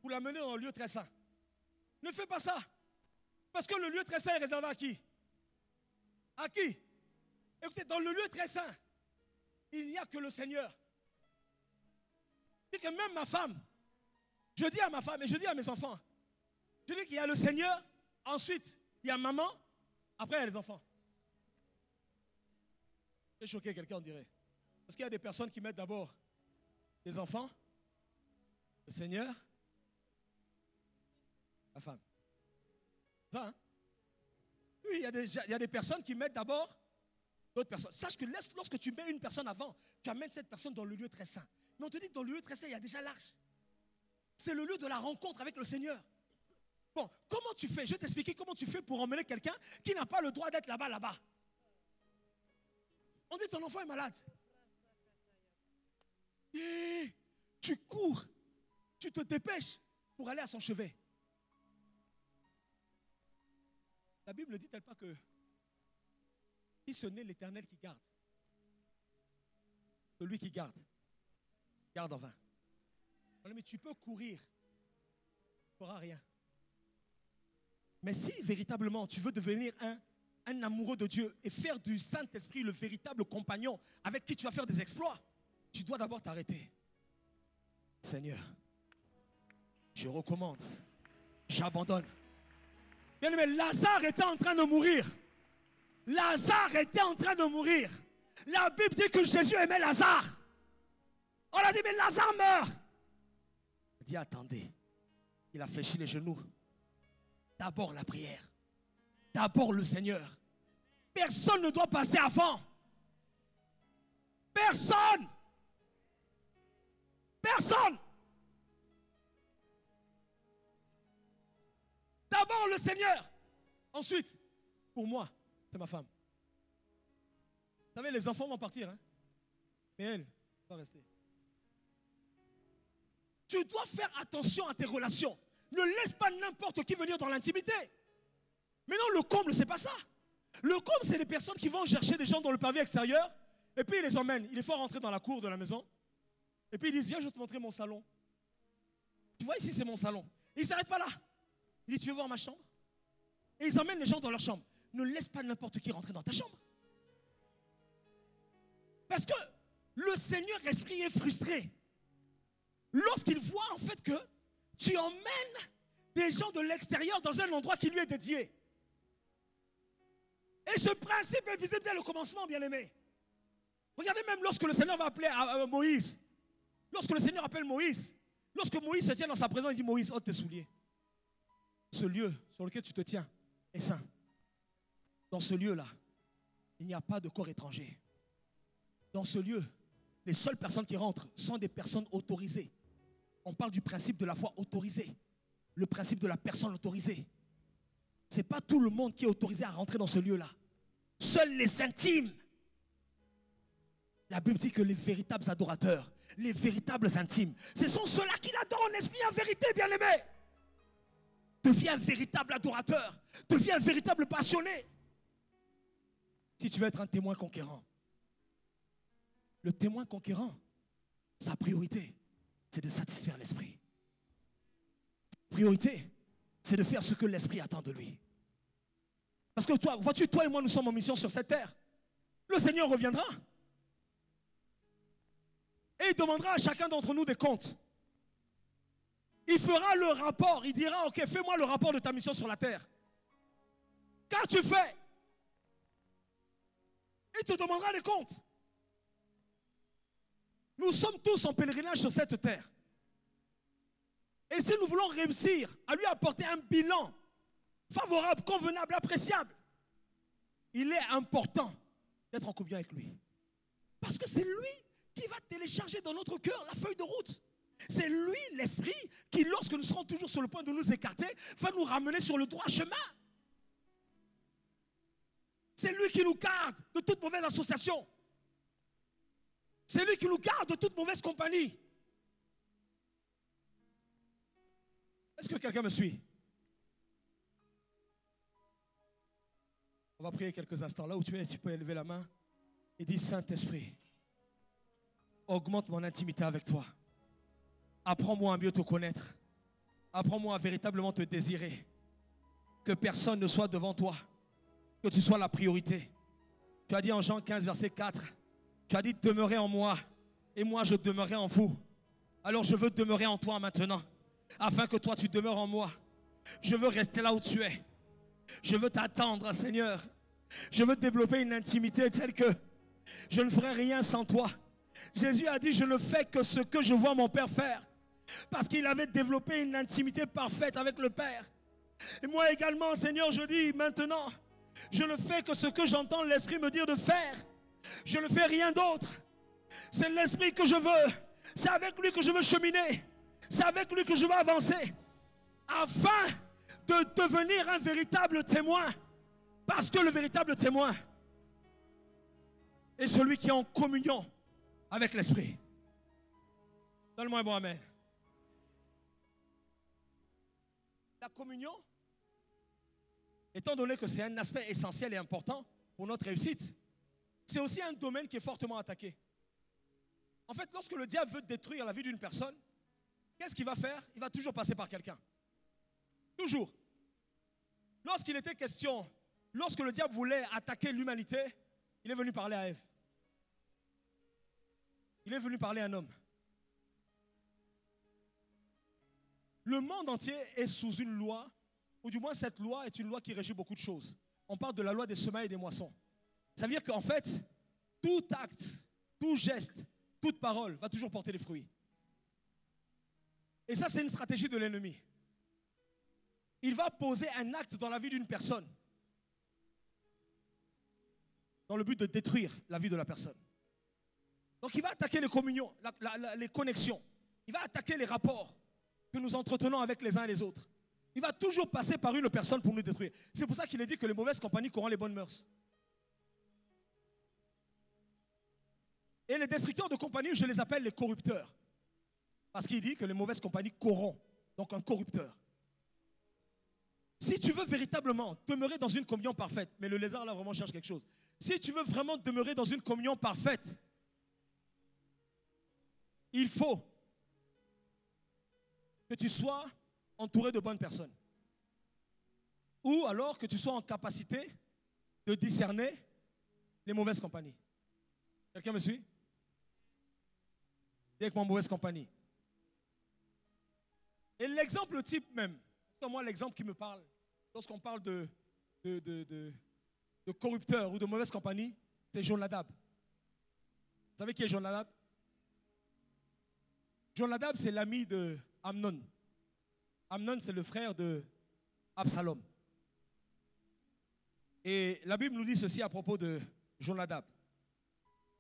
pour la mener dans le lieu très saint. Ne fais pas ça. Parce que le lieu très saint est réservé à qui? À qui? Écoutez, dans le lieu très saint, il n'y a que le Seigneur. C'est que même ma femme, je dis à ma femme et je dis à mes enfants, je dis qu'il y a le Seigneur, ensuite il y a maman, après il y a les enfants. J'ai choqué quelqu'un, on dirait. Parce qu'il y a des personnes qui mettent d'abord les enfants, le Seigneur, la femme. Ça, hein? Oui, il y a des personnes qui mettent d'abord d'autres personnes. Sache que lorsque tu mets une personne avant, tu amènes cette personne dans le lieu très saint. Mais on te dit que dans le lieu très saint, il y a déjà l'arche. C'est le lieu de la rencontre avec le Seigneur. Bon, comment tu fais? Je vais t'expliquer comment tu fais pour emmener quelqu'un qui n'a pas le droit d'être là-bas. On dit ton enfant est malade. Et tu cours, tu te dépêches pour aller à son chevet. La Bible ne dit-elle pas que Si ce n'est l'Éternel qui garde, celui qui garde, garde en vain. Mais tu peux courir, tu ne feras rien. Mais si véritablement tu veux devenir un amoureux de Dieu et faire du Saint-Esprit le véritable compagnon avec qui tu vas faire des exploits, tu dois d'abord t'arrêter. Seigneur, je recommande, j'abandonne. Bien aimé, Lazare était en train de mourir. Lazare était en train de mourir. La Bible dit que Jésus aimait Lazare. On a dit, mais Lazare meurt. Il dit, attendez. Il a fléchi les genoux. D'abord la prière. D'abord le Seigneur. Personne ne doit passer avant. Personne. Personne. D'abord le Seigneur. Ensuite, pour moi, c'est ma femme. Vous savez, les enfants vont partir, hein? Mais elle va rester. Tu dois faire attention à tes relations. Ne laisse pas n'importe qui venir dans l'intimité. Mais non, le comble, c'est pas ça. Le comble, c'est les personnes qui vont chercher des gens dans le pavé extérieur et puis ils les emmènent. Il est fort rentrer dans la cour de la maison. Et puis ils disent, viens, je vais te montrer mon salon. Tu vois, ici, c'est mon salon. Et ils ne s'arrêtent pas là. Il dit, tu veux voir ma chambre? Et ils emmènent les gens dans leur chambre. Ne laisse pas n'importe qui rentrer dans ta chambre. Parce que le Seigneur esprit est frustré. Lorsqu'il voit en fait que tu emmènes des gens de l'extérieur dans un endroit qui lui est dédié. Et ce principe est visible dès le commencement, bien aimé. Regardez même lorsque le Seigneur va appeler Moïse. Lorsque le Seigneur appelle Moïse. Lorsque Moïse se tient dans sa présence, il dit, Moïse, ôte tes souliers. Ce lieu sur lequel tu te tiens est saint. Dans ce lieu-là, il n'y a pas de corps étranger. Dans ce lieu, les seules personnes qui rentrent sont des personnes autorisées. On parle du principe de la foi autorisée. Le principe de la personne autorisée. Ce n'est pas tout le monde qui est autorisé à rentrer dans ce lieu-là. Seuls les intimes. La Bible dit que les véritables adorateurs, les véritables intimes, ce sont ceux-là qui l'adorent en esprit et en vérité, bien-aimés. Deviens un véritable adorateur. Deviens un véritable passionné. Si tu veux être un témoin conquérant. Le témoin conquérant, sa priorité, c'est de satisfaire l'esprit. Sa priorité, c'est de faire ce que l'esprit attend de lui. Parce que toi, vois-tu, toi et moi, nous sommes en mission sur cette terre. Le Seigneur reviendra. Et il demandera à chacun d'entre nous des comptes. Il fera le rapport. Il dira, ok, fais-moi le rapport de ta mission sur la terre. Qu'as-tu fait? Il te demandera des comptes. Nous sommes tous en pèlerinage sur cette terre. Et si nous voulons réussir à lui apporter un bilan favorable, convenable, appréciable, il est important d'être en communion avec lui. Parce que c'est lui qui va télécharger dans notre cœur la feuille de route. C'est lui, l'esprit, qui, lorsque nous serons toujours sur le point de nous écarter, va nous ramener sur le droit chemin. C'est lui qui nous garde de toute mauvaise association. C'est lui qui nous garde de toute mauvaise compagnie. Est-ce que quelqu'un me suit? On va prier quelques instants. Là où tu es, tu peux élever la main et dire, Saint-Esprit, augmente mon intimité avec toi. Apprends-moi à mieux te connaître. Apprends-moi à véritablement te désirer. Que personne ne soit devant toi. Que tu sois la priorité. Tu as dit en Jean 15, verset 4, tu as dit, demeurez en moi et moi je demeurerai en vous. Alors je veux demeurer en toi maintenant, afin que toi tu demeures en moi. Je veux rester là où tu es. Je veux t'attendre, Seigneur. Je veux développer une intimité telle que je ne ferai rien sans toi. Jésus a dit, je ne fais que ce que je vois mon Père faire. Parce qu'il avait développé une intimité parfaite avec le Père. Et moi également, Seigneur, je dis maintenant, je ne fais que ce que j'entends l'Esprit me dire de faire. Je ne fais rien d'autre. C'est l'Esprit que je veux. C'est avec lui que je veux cheminer. C'est avec lui que je veux avancer. Afin de devenir un véritable témoin. Parce que le véritable témoin est celui qui est en communion avec l'Esprit. Donne-moi un bon amen. La communion, étant donné que c'est un aspect essentiel et important, pour notre réussite, c'est aussi un domaine qui est fortement attaqué. En fait, lorsque le diable veut détruire la vie d'une personne, qu'est-ce qu'il va faire? Il va toujours passer par quelqu'un. Toujours. Lorsqu'il était question, lorsque le diable voulait attaquer l'humanité, il est venu parler à Ève. Il est venu parler à un homme. Le monde entier est sous une loi, ou du moins cette loi est une loi qui régit beaucoup de choses. On parle de la loi des semailles et des moissons. Ça veut dire qu'en fait, tout acte, tout geste, toute parole va toujours porter des fruits. Et ça, c'est une stratégie de l'ennemi. Il va poser un acte dans la vie d'une personne dans le but de détruire la vie de la personne. Donc il va attaquer les communions, les connexions. Il va attaquer les rapports que nous entretenons avec les uns et les autres. Il va toujours passer par une personne pour nous détruire. C'est pour ça qu'il est dit que les mauvaises compagnies corrompent les bonnes mœurs. Et les destructeurs de compagnie, je les appelle les corrupteurs. Parce qu'il dit que les mauvaises compagnies corrompent. Donc un corrupteur. Si tu veux véritablement demeurer dans une communion parfaite, mais le lézard là vraiment cherche quelque chose. Si tu veux vraiment demeurer dans une communion parfaite, il faut que tu sois entouré de bonnes personnes. Ou alors que tu sois en capacité de discerner les mauvaises compagnies. Quelqu'un me suit? Dis avec moi, mauvaise compagnie. Et l'exemple type même, moi l'exemple qui me parle, lorsqu'on parle de corrupteurs ou de mauvaise compagnie, c'est Jonadab. Vous savez qui est Jonadab? Jonadab, c'est l'ami de Amnon. Amnon, c'est le frère de Absalom. Et la Bible nous dit ceci à propos de Jonadab.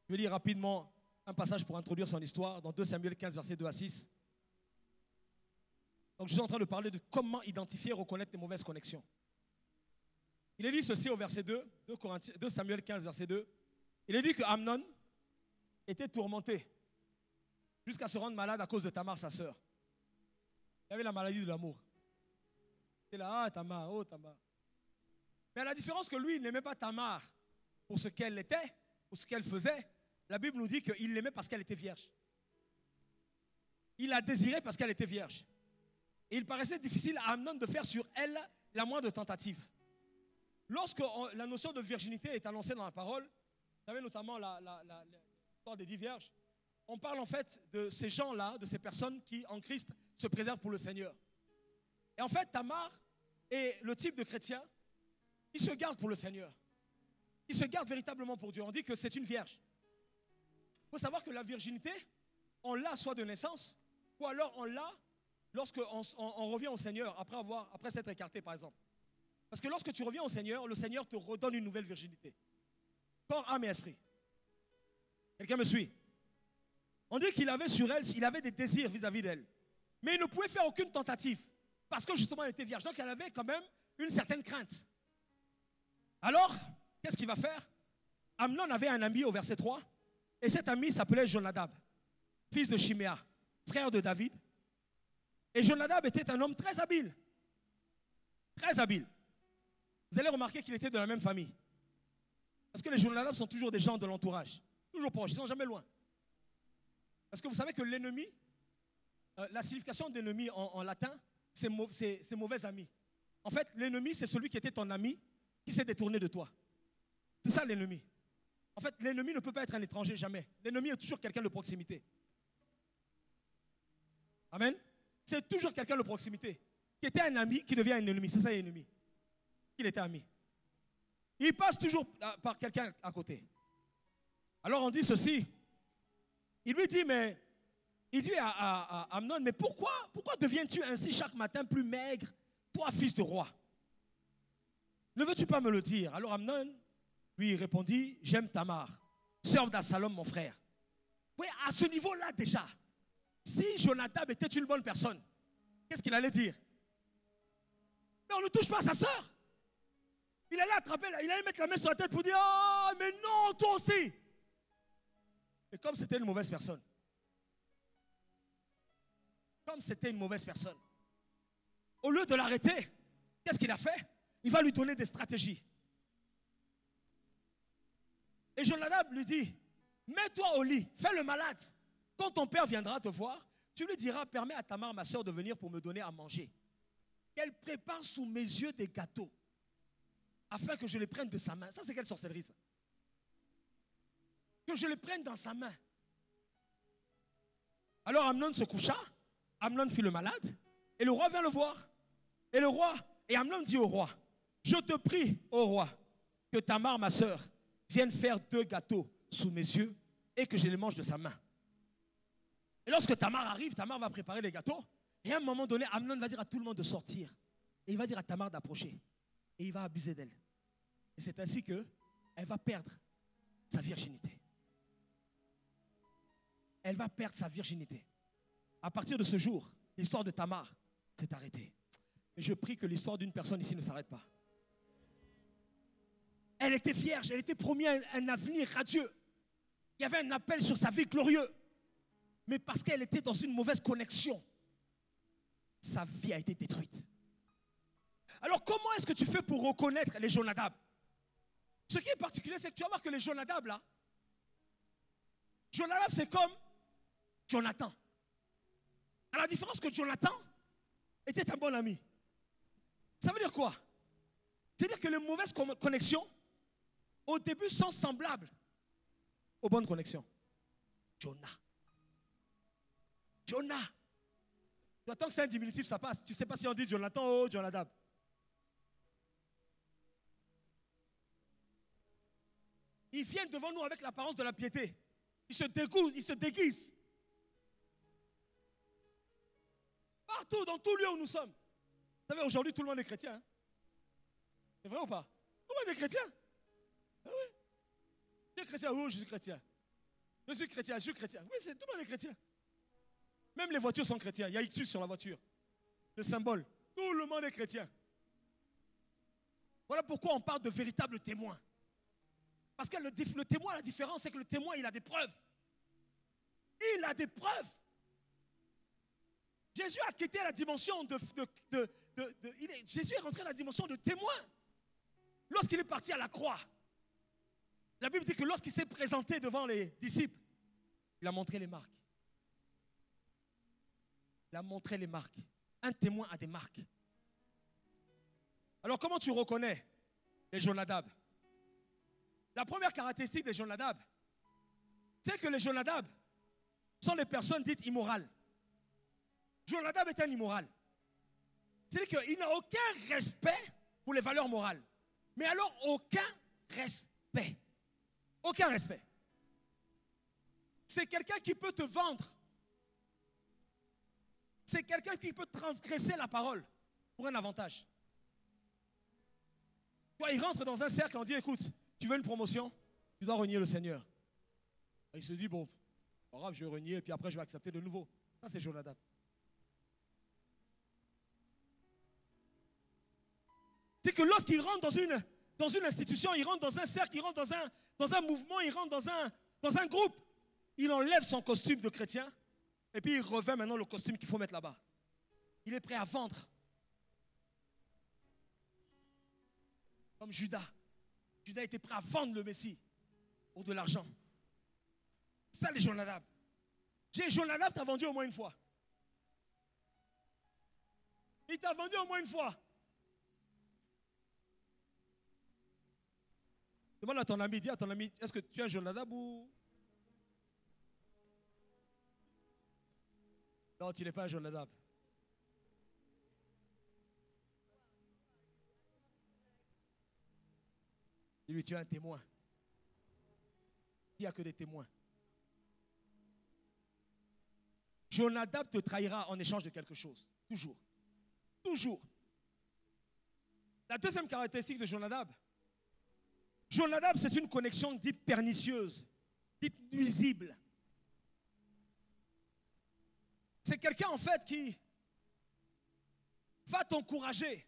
Je vais lire rapidement un passage pour introduire son histoire dans 2 Samuel 15, versets 2 à 6. Donc je suis en train de parler de comment identifier et reconnaître les mauvaises connexions. Il est dit ceci au verset 2, 2 Samuel 15, verset 2. Il est dit que Amnon était tourmenté jusqu'à se rendre malade à cause de Tamar, sa sœur. Il avait la maladie de l'amour. Il est là, ah Tamar, oh Tamar. Mais à la différence que lui, il n'aimait pas Tamar pour ce qu'elle était, pour ce qu'elle faisait, la Bible nous dit qu'il l'aimait parce qu'elle était vierge. Il la désirait parce qu'elle était vierge. Et il paraissait difficile à Amnon de faire sur elle la moindre tentative. Lorsque la notion de virginité est annoncée dans la parole, vous savez notamment l'histoire des 10 vierges, on parle en fait de ces gens-là, de ces personnes qui en Christ se préservent pour le Seigneur. Et en fait, Tamar est le type de chrétien qui se garde pour le Seigneur. Qui se garde véritablement pour Dieu. On dit que c'est une vierge. Il faut savoir que la virginité, on l'a soit de naissance, ou alors on l'a lorsqu'on revient au Seigneur, après s'être écarté par exemple. Parce que lorsque tu reviens au Seigneur, le Seigneur te redonne une nouvelle virginité. Corps, âme et esprit. Quelqu'un me suit? On dit qu'il avait sur elle, il avait des désirs vis-à-vis d'elle. Mais il ne pouvait faire aucune tentative. Parce que justement elle était vierge. Donc elle avait quand même une certaine crainte. Alors, qu'est-ce qu'il va faire? Amnon avait un ami au verset 3. Et cet ami s'appelait Jonadab, fils de Chiméa, frère de David. Et Jonadab était un homme très habile. Très habile. Vous allez remarquer qu'il était de la même famille. Parce que les Jonadab sont toujours des gens de l'entourage. Toujours proches, ils ne sont jamais loin. Parce que vous savez que l'ennemi, la signification d'ennemi en latin, c'est mauvais ami. En fait, l'ennemi, c'est celui qui était ton ami, qui s'est détourné de toi. C'est ça l'ennemi. En fait, l'ennemi ne peut pas être un étranger, jamais. L'ennemi est toujours quelqu'un de proximité. Amen. C'est toujours quelqu'un de proximité. Qui était un ami, qui devient un ennemi. C'est ça l'ennemi. Il était ami. Il passe toujours par quelqu'un à côté. Alors on dit ceci. Il lui dit, mais il dit à Amnon, mais pourquoi deviens-tu ainsi chaque matin plus maigre, toi fils de roi? Ne veux-tu pas me le dire? Alors Amnon lui répondit, j'aime Tamar, sœur d'Absalom mon frère. Oui, à ce niveau-là déjà, si Jonadab était une bonne personne, qu'est-ce qu'il allait dire? Mais on ne touche pas à sa sœur. Il allait attraper, il allait mettre la main sur la tête pour dire, ah, mais non, toi aussi. Et comme c'était une mauvaise personne, au lieu de l'arrêter, qu'est-ce qu'il a fait? Il va lui donner des stratégies. Et Jonadab lui dit, mets-toi au lit, fais le malade. Quand ton père viendra te voir, tu lui diras, permets à Tamar, ma soeur, de venir pour me donner à manger. Qu'elle prépare sous mes yeux des gâteaux, afin que je les prenne de sa main. Ça, c'est quelle sorcellerie, ça? Que je les prenne dans sa main. Alors Amnon se coucha, Amnon fit le malade, et le roi vint le voir. Et Amnon dit au roi, je te prie, ô roi, que Tamar, ma soeur, vienne faire 2 gâteaux sous mes yeux et que je les mange de sa main. Et lorsque Tamar arrive, Tamar va préparer les gâteaux. Et à un moment donné, Amnon va dire à tout le monde de sortir. Et il va dire à Tamar d'approcher. Et il va abuser d'elle. Et c'est ainsi qu'elle va perdre sa virginité. Elle va perdre sa virginité. À partir de ce jour, l'histoire de Tamar s'est arrêtée. Et je prie que l'histoire d'une personne ici ne s'arrête pas. Elle était vierge, elle était promise un avenir radieux. Il y avait un appel sur sa vie glorieux. Mais parce qu'elle était dans une mauvaise connexion, sa vie a été détruite. Alors comment est-ce que tu fais pour reconnaître les Jonadab? Ce qui est particulier, c'est que tu vas voir que les Jonadab là, Jonadab c'est comme Jonathan. À la différence que Jonathan était un bon ami. Ça veut dire quoi? C'est-à-dire que les mauvaises connexions, au début, sont semblables aux bonnes connexions. Jonah. Tu attends que c'est un diminutif, ça passe. Tu ne sais pas si on dit Jonathan ou Jonadab. Ils viennent devant nous avec l'apparence de la piété. Ils se déguisent. Partout, dans tout lieu où nous sommes. Vous savez, aujourd'hui, tout le monde est chrétien. Hein? C'est vrai ou pas? Tout le monde est chrétien. Ah oui. Tu es chrétien? Oui, je suis chrétien. Je suis chrétien, je suis chrétien. Oui, tout le monde est chrétien. Même les voitures sont chrétiennes. Il y a ictus sur la voiture. Le symbole. Tout le monde est chrétien. Voilà pourquoi on parle de véritables témoins. Parce que le témoin, la différence, c'est que le témoin, il a des preuves. Il a des preuves. Jésus a quitté la dimension Jésus est rentré dans la dimension de témoin. Lorsqu'il est parti à la croix, la Bible dit que lorsqu'il s'est présenté devant les disciples, il a montré les marques. Il a montré les marques. Un témoin a des marques. Alors comment tu reconnais les Jonadab? La première caractéristique des Jonadab, c'est que les Jonadab sont des personnes dites immorales. Jonadab est un immoral. C'est-à-dire qu'il n'a aucun respect pour les valeurs morales. Mais alors, aucun respect. Aucun respect. C'est quelqu'un qui peut te vendre. C'est quelqu'un qui peut transgresser la parole pour un avantage. Toi, il rentre dans un cercle, on dit, écoute, tu veux une promotion? Tu dois renier le Seigneur. Et il se dit, bon, pas grave, je vais renier, et puis après, je vais accepter de nouveau. Ça, c'est Jonadab. C'est que lorsqu'il rentre dans une institution, il rentre dans un cercle, il rentre dans un mouvement, il rentre dans un groupe, il enlève son costume de chrétien et puis il revêt maintenant le costume qu'il faut mettre là-bas. Il est prêt à vendre. Comme Judas. Judas était prêt à vendre le Messie pour de l'argent. Ça, les Jonadab. Jonadab t'a vendu au moins une fois. Il t'a vendu au moins une fois. Demande à ton ami, dis à ton ami, est-ce que tu es un Jonadab ou... Non, tu n'es pas un Jonadab. Dis-lui, tu es un témoin. Il n'y a que des témoins. Jonadab te trahira en échange de quelque chose. Toujours. Toujours. La deuxième caractéristique de Jonadab, Jonadab, c'est une connexion dite pernicieuse, dite nuisible. C'est quelqu'un en fait qui va t'encourager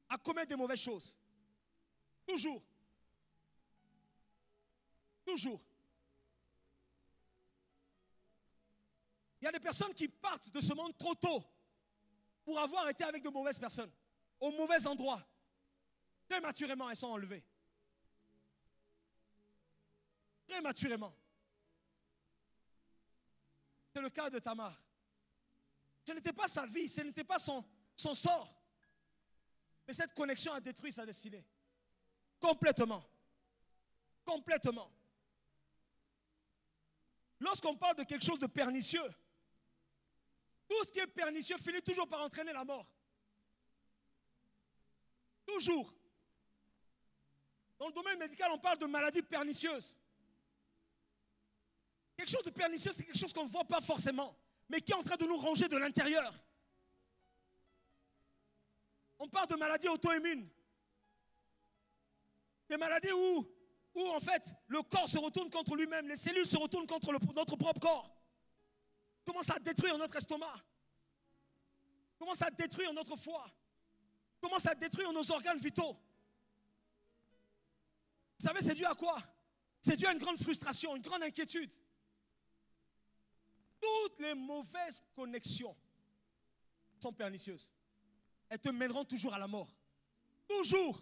à commettre des mauvaises choses. Toujours. Toujours. Il y a des personnes qui partent de ce monde trop tôt pour avoir été avec de mauvaises personnes, au mauvais endroit. Prématurément, elles sont enlevées. prématurément. C'est le cas de Tamar. Ce n'était pas sa vie, ce n'était pas son sort. Mais cette connexion a détruit sa destinée. Complètement. Complètement. Lorsqu'on parle de quelque chose de pernicieux, tout ce qui est pernicieux finit toujours par entraîner la mort. Toujours. Dans le domaine médical, on parle de maladies pernicieuses. Quelque chose de pernicieux, c'est quelque chose qu'on ne voit pas forcément, mais qui est en train de nous ronger de l'intérieur. On parle de maladies auto-immunes. Des maladies où en fait, le corps se retourne contre lui-même, les cellules se retournent contre notre propre corps. Commence à détruire notre estomac. Commence à détruire notre foie. Commence à détruire nos organes vitaux. Vous savez, c'est dû à quoi? C'est dû à une grande frustration, une grande inquiétude. Toutes les mauvaises connexions sont pernicieuses. Elles te mèneront toujours à la mort. Toujours,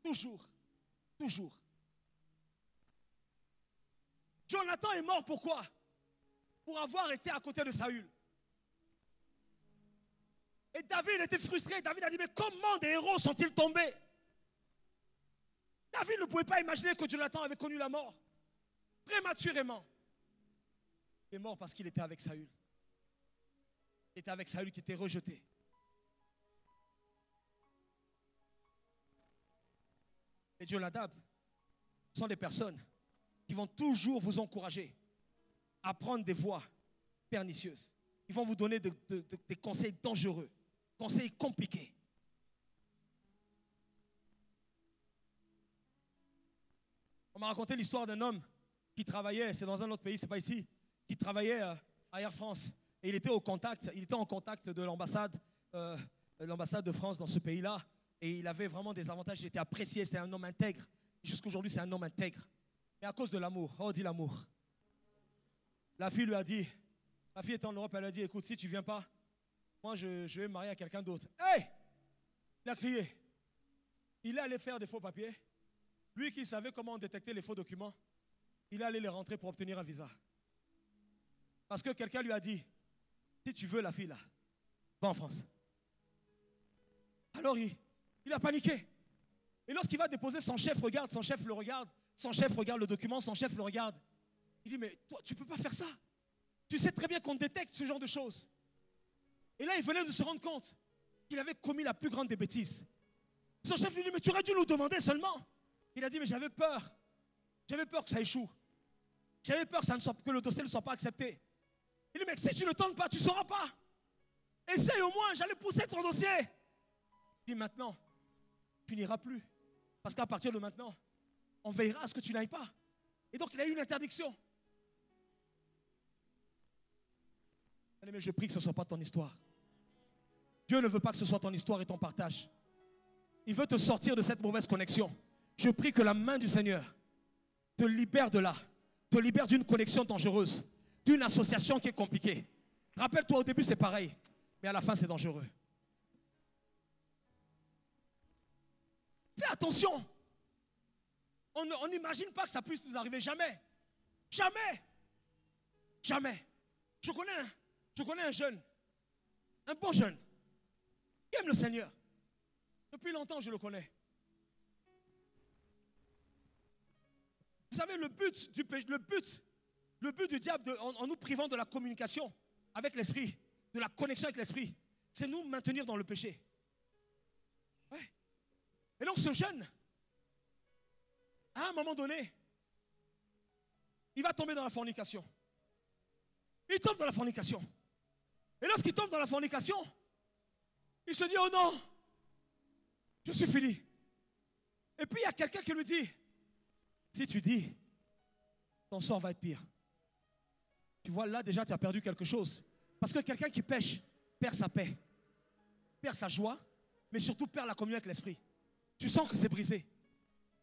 toujours, toujours. Jonathan est mort pourquoi? Pour avoir été à côté de Saül. Et David était frustré. David a dit, mais comment des héros sont-ils tombés? David ne pouvait pas imaginer que Jonathan avait connu la mort. Prématurément. Il est mort parce qu'il était avec Saül. Il était avec Saül qui était rejeté. Les Jonadab sont des personnes qui vont toujours vous encourager à prendre des voies pernicieuses. Ils vont vous donner des conseils dangereux, conseils compliqués. On m'a raconté l'histoire d'un homme qui travaillait, c'est dans un autre pays, c'est pas ici, qui travaillait à Air France. Et il était en contact de l'ambassade de France dans ce pays-là. Et il avait vraiment des avantages, il était apprécié, c'était un homme intègre. Jusqu'aujourd'hui, c'est un homme intègre. Mais à cause de l'amour, oh, dit l'amour. La fille lui a dit, la fille était en Europe, elle a dit, écoute, si tu ne viens pas, moi je vais me marier à quelqu'un d'autre. Hey! Il a crié. Il est allé faire des faux papiers. Lui qui savait comment détecter les faux documents, il est allé les rentrer pour obtenir un visa. Parce que quelqu'un lui a dit, si tu veux la fille là, va en France. Alors il a paniqué. Et lorsqu'il va déposer, son chef regarde, son chef le regarde, son chef regarde le document, son chef le regarde. Il dit, mais toi, tu ne peux pas faire ça. Tu sais très bien qu'on détecte ce genre de choses. Et là, il venait de se rendre compte qu'il avait commis la plus grande des bêtises. Son chef lui dit, mais tu aurais dû nous demander seulement. Il a dit, mais j'avais peur. J'avais peur que ça échoue. J'avais peur que le dossier ne soit pas accepté. Il dit, mais si tu ne tentes pas, tu ne sauras pas. Essaye au moins, j'allais pousser ton dossier. Il dit, maintenant, tu n'iras plus. Parce qu'à partir de maintenant, on veillera à ce que tu n'ailles pas. Et donc, il a eu une interdiction. Allez, mais je prie que ce ne soit pas ton histoire. Dieu ne veut pas que ce soit ton histoire et ton partage. Il veut te sortir de cette mauvaise connexion. Je prie que la main du Seigneur te libère de là, te libère d'une connexion dangereuse, d'une association qui est compliquée. Rappelle-toi, au début, c'est pareil, mais à la fin, c'est dangereux. Fais attention. On n'imagine pas que ça puisse nous arriver. Jamais. Jamais. Jamais. Je connais un jeune, un bon jeune, qui aime le Seigneur. Depuis longtemps, je le connais. Vous savez, le but du diable, en nous privant de la communication avec l'esprit, de la connexion avec l'esprit, c'est nous maintenir dans le péché. Ouais. Et donc ce jeune, à un moment donné, il va tomber dans la fornication. Il tombe dans la fornication. Et lorsqu'il tombe dans la fornication, il se dit, oh non, je suis fini. Et puis il y a quelqu'un qui lui dit, si tu dis, ton sort va être pire. Tu vois, là déjà tu as perdu quelque chose. Parce que quelqu'un qui pêche perd sa paix, perd sa joie, mais surtout perd la communion avec l'esprit. Tu sens que c'est brisé.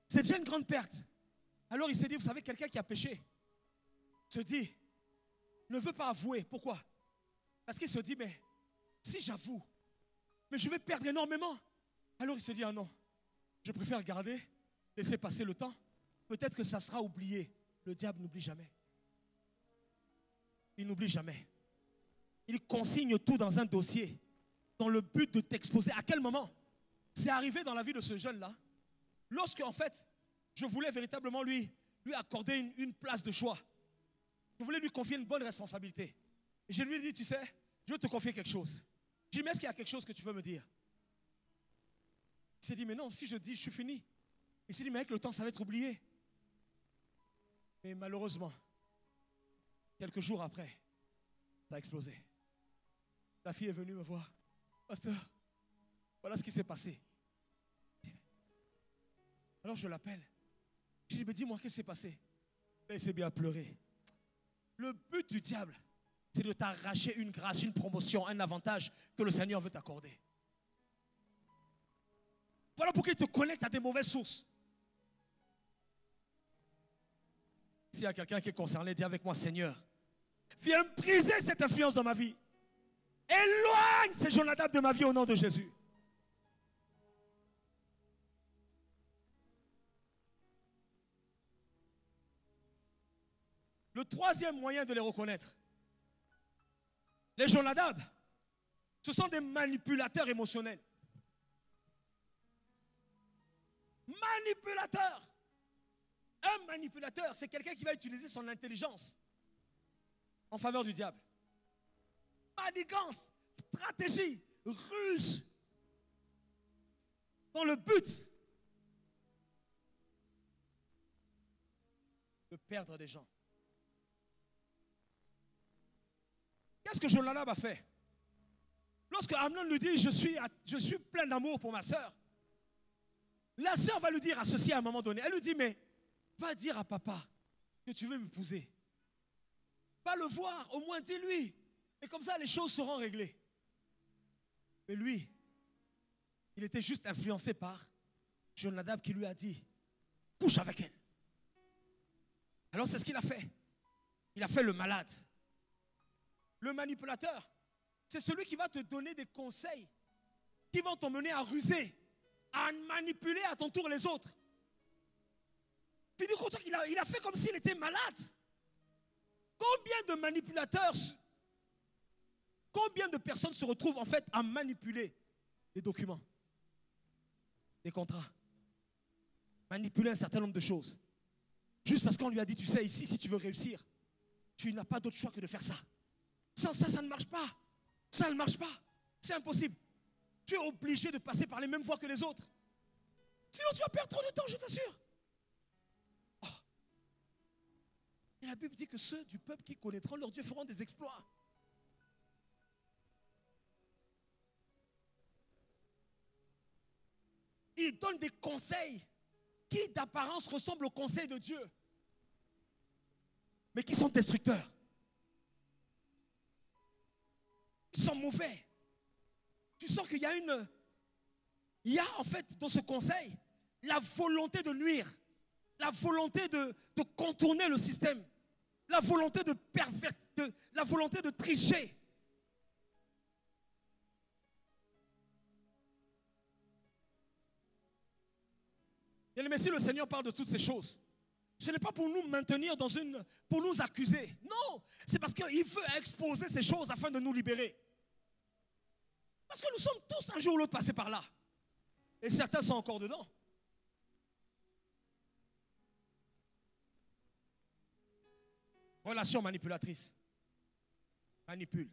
C'est déjà une grande perte. Alors il s'est dit, vous savez, quelqu'un qui a péché se dit, ne veut pas avouer. Pourquoi? Parce qu'il se dit, mais si j'avoue, mais je vais perdre énormément. Alors il se dit, ah non, je préfère garder, laisser passer le temps. Peut-être que ça sera oublié le diable n'oublie jamais. Il n'oublie jamais. Il consigne tout dans un dossier dans le but de t'exposer. À quel moment? C'est arrivé dans la vie de ce jeune-là, lorsque en fait, je voulais véritablement lui accorder une place de choix. Je voulais lui confier une bonne responsabilité. Et je lui ai dit, tu sais, je veux te confier quelque chose. J'ai dit, mais est-ce qu'il y a quelque chose que tu peux me dire? Il s'est dit, mais non, si je dis, je suis fini. Il s'est dit, mais avec le temps, ça va être oublié. Mais malheureusement, quelques jours après, ça a explosé. La fille est venue me voir. Pasteur, voilà ce qui s'est passé. Alors je l'appelle. Je lui dis, mais dis-moi, qu'est-ce qui s'est passé? Et il s'est bien pleuré. Le but du diable, c'est de t'arracher une grâce, une promotion, un avantage que le Seigneur veut t'accorder. Voilà pourquoi il te connecte à des mauvaises sources. S'il y a quelqu'un qui est concerné, dis avec moi, Seigneur, viens briser cette influence dans ma vie. Éloigne ces Jonadab de ma vie au nom de Jésus. Le troisième moyen de les reconnaître, les Jonadab, ce sont des manipulateurs émotionnels. Manipulateur. Un manipulateur, c'est quelqu'un qui va utiliser son intelligence en faveur du diable. Manigance, stratégie, ruse, dans le but de perdre des gens. Qu'est-ce que Jonadab a fait? Lorsque Amnon lui dit, je suis plein d'amour pour ma soeur, la soeur va lui dire associé à un moment donné. Elle lui dit, mais va dire à papa que tu veux m'épouser. Va le voir, au moins dis-lui. Et comme ça, les choses seront réglées. Mais lui, il était juste influencé par Jonadab qui lui a dit, couche avec elle. Alors c'est ce qu'il a fait. Il a fait le malade. Le manipulateur, c'est celui qui va te donner des conseils qui vont t'emmener à ruser, à manipuler à ton tour les autres. Puis du coup, il a fait comme s'il était malade. Combien de manipulateurs, combien de personnes se retrouvent en fait à manipuler des documents, des contrats, manipuler un certain nombre de choses. Juste parce qu'on lui a dit, tu sais, ici, si tu veux réussir, tu n'as pas d'autre choix que de faire ça. Sans ça, ça ne marche pas. Ça ne marche pas. C'est impossible. Tu es obligé de passer par les mêmes voies que les autres. Sinon, tu vas perdre trop de temps, je t'assure. Oh. Et la Bible dit que ceux du peuple qui connaîtront leur Dieu feront des exploits. Ils donnent des conseils qui d'apparence ressemblent aux conseils de Dieu, mais qui sont destructeurs. Ils sont mauvais. Tu sens qu'il y a en fait dans ce conseil la volonté de nuire, la volonté de contourner le système, la volonté de pervertir, la volonté de tricher. Et mais si le Seigneur parle de toutes ces choses, ce n'est pas pour nous maintenir pour nous accuser. Non, c'est parce qu'il veut exposer ces choses afin de nous libérer. Parce que nous sommes tous un jour ou l'autre passés par là. Et certains sont encore dedans. Relation manipulatrice. Manipule.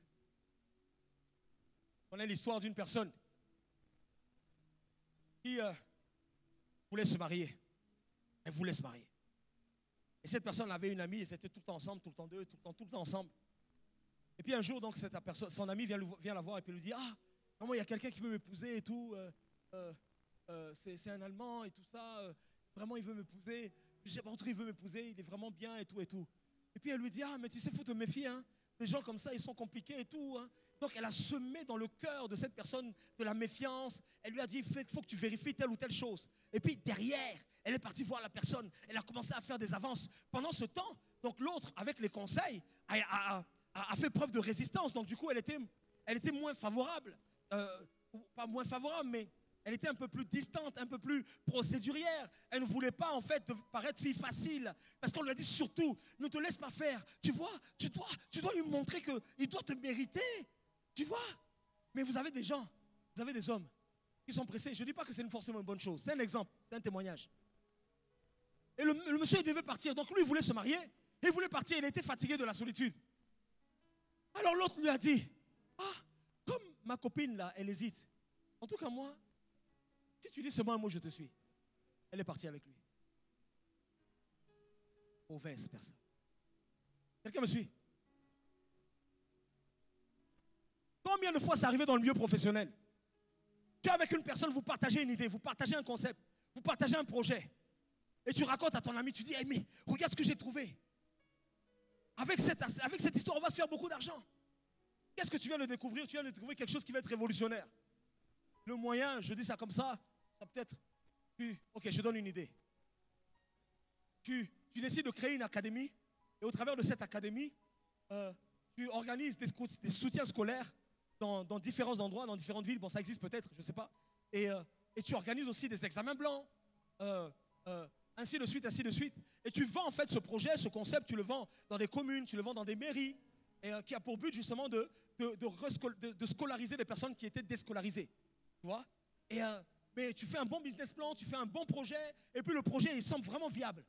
On a l'histoire d'une personne qui voulait se marier. Elle voulait se marier. Et cette personne avait une amie, ils étaient tout le temps ensemble, tout le temps deux, tout le temps ensemble. Et puis un jour, donc, son ami vient la voir et puis lui dit, ah, vraiment, il y a quelqu'un qui veut m'épouser et tout. C'est un Allemand et tout ça. Vraiment, il veut m'épouser. Je sais pas, en tout cas, il veut m'épouser, il est vraiment bien et tout et tout. Et puis elle lui dit, ah, mais tu sais, il faut te méfier, hein. Des gens comme ça, ils sont compliqués et tout, hein. Donc elle a semé dans le cœur de cette personne de la méfiance. Elle lui a dit, il faut que tu vérifies telle ou telle chose. Et puis derrière, elle est partie voir la personne. Elle a commencé à faire des avances. Pendant ce temps, donc l'autre, avec les conseils, a fait preuve de résistance. Donc du coup, elle était moins favorable. Pas moins favorable, mais Elle était un peu plus distante, un peu plus procédurière. Elle ne voulait pas, en fait, paraître fille facile. Parce qu'on lui a dit surtout, ne te laisse pas faire. Tu vois, tu dois lui montrer qu'il doit te mériter. Tu vois. Mais vous avez des gens, vous avez des hommes qui sont pressés. Je ne dis pas que c'est forcément une bonne chose. C'est un exemple, c'est un témoignage. Et le monsieur, il devait partir. Donc lui, il voulait se marier. Et il voulait partir. Il était fatigué de la solitude. Alors l'autre lui a dit, ah, comme ma copine là, elle hésite. En tout cas, moi, si tu dis seulement un mot, je te suis. Elle est partie avec lui. Mauvaise personne. Quelqu'un me suit? Combien de fois c'est arrivé dans le milieu professionnel? Tu es avec une personne, vous partagez une idée, vous partagez un concept, vous partagez un projet. Et tu racontes à ton ami, tu dis, hey, mais regarde ce que j'ai trouvé. Avec cette histoire, on va se faire beaucoup d'argent. Qu'est-ce que tu viens de découvrir? Tu viens de découvrir quelque chose qui va être révolutionnaire. Le moyen, je dis ça comme ça peut-être, ok, je donne une idée. Tu décides de créer une académie, et au travers de cette académie, tu organises des soutiens scolaires dans différents endroits, dans différentes villes. Bon, ça existe peut-être, je ne sais pas. Et tu organises aussi des examens blancs, ainsi de suite, ainsi de suite. Et tu vends en fait ce projet, ce concept, tu le vends dans des communes, tu le vends dans des mairies, et qui a pour but justement de scolariser des personnes qui étaient déscolarisées. Tu vois? Mais tu fais un bon business plan, tu fais un bon projet, et puis le projet, il semble vraiment viable.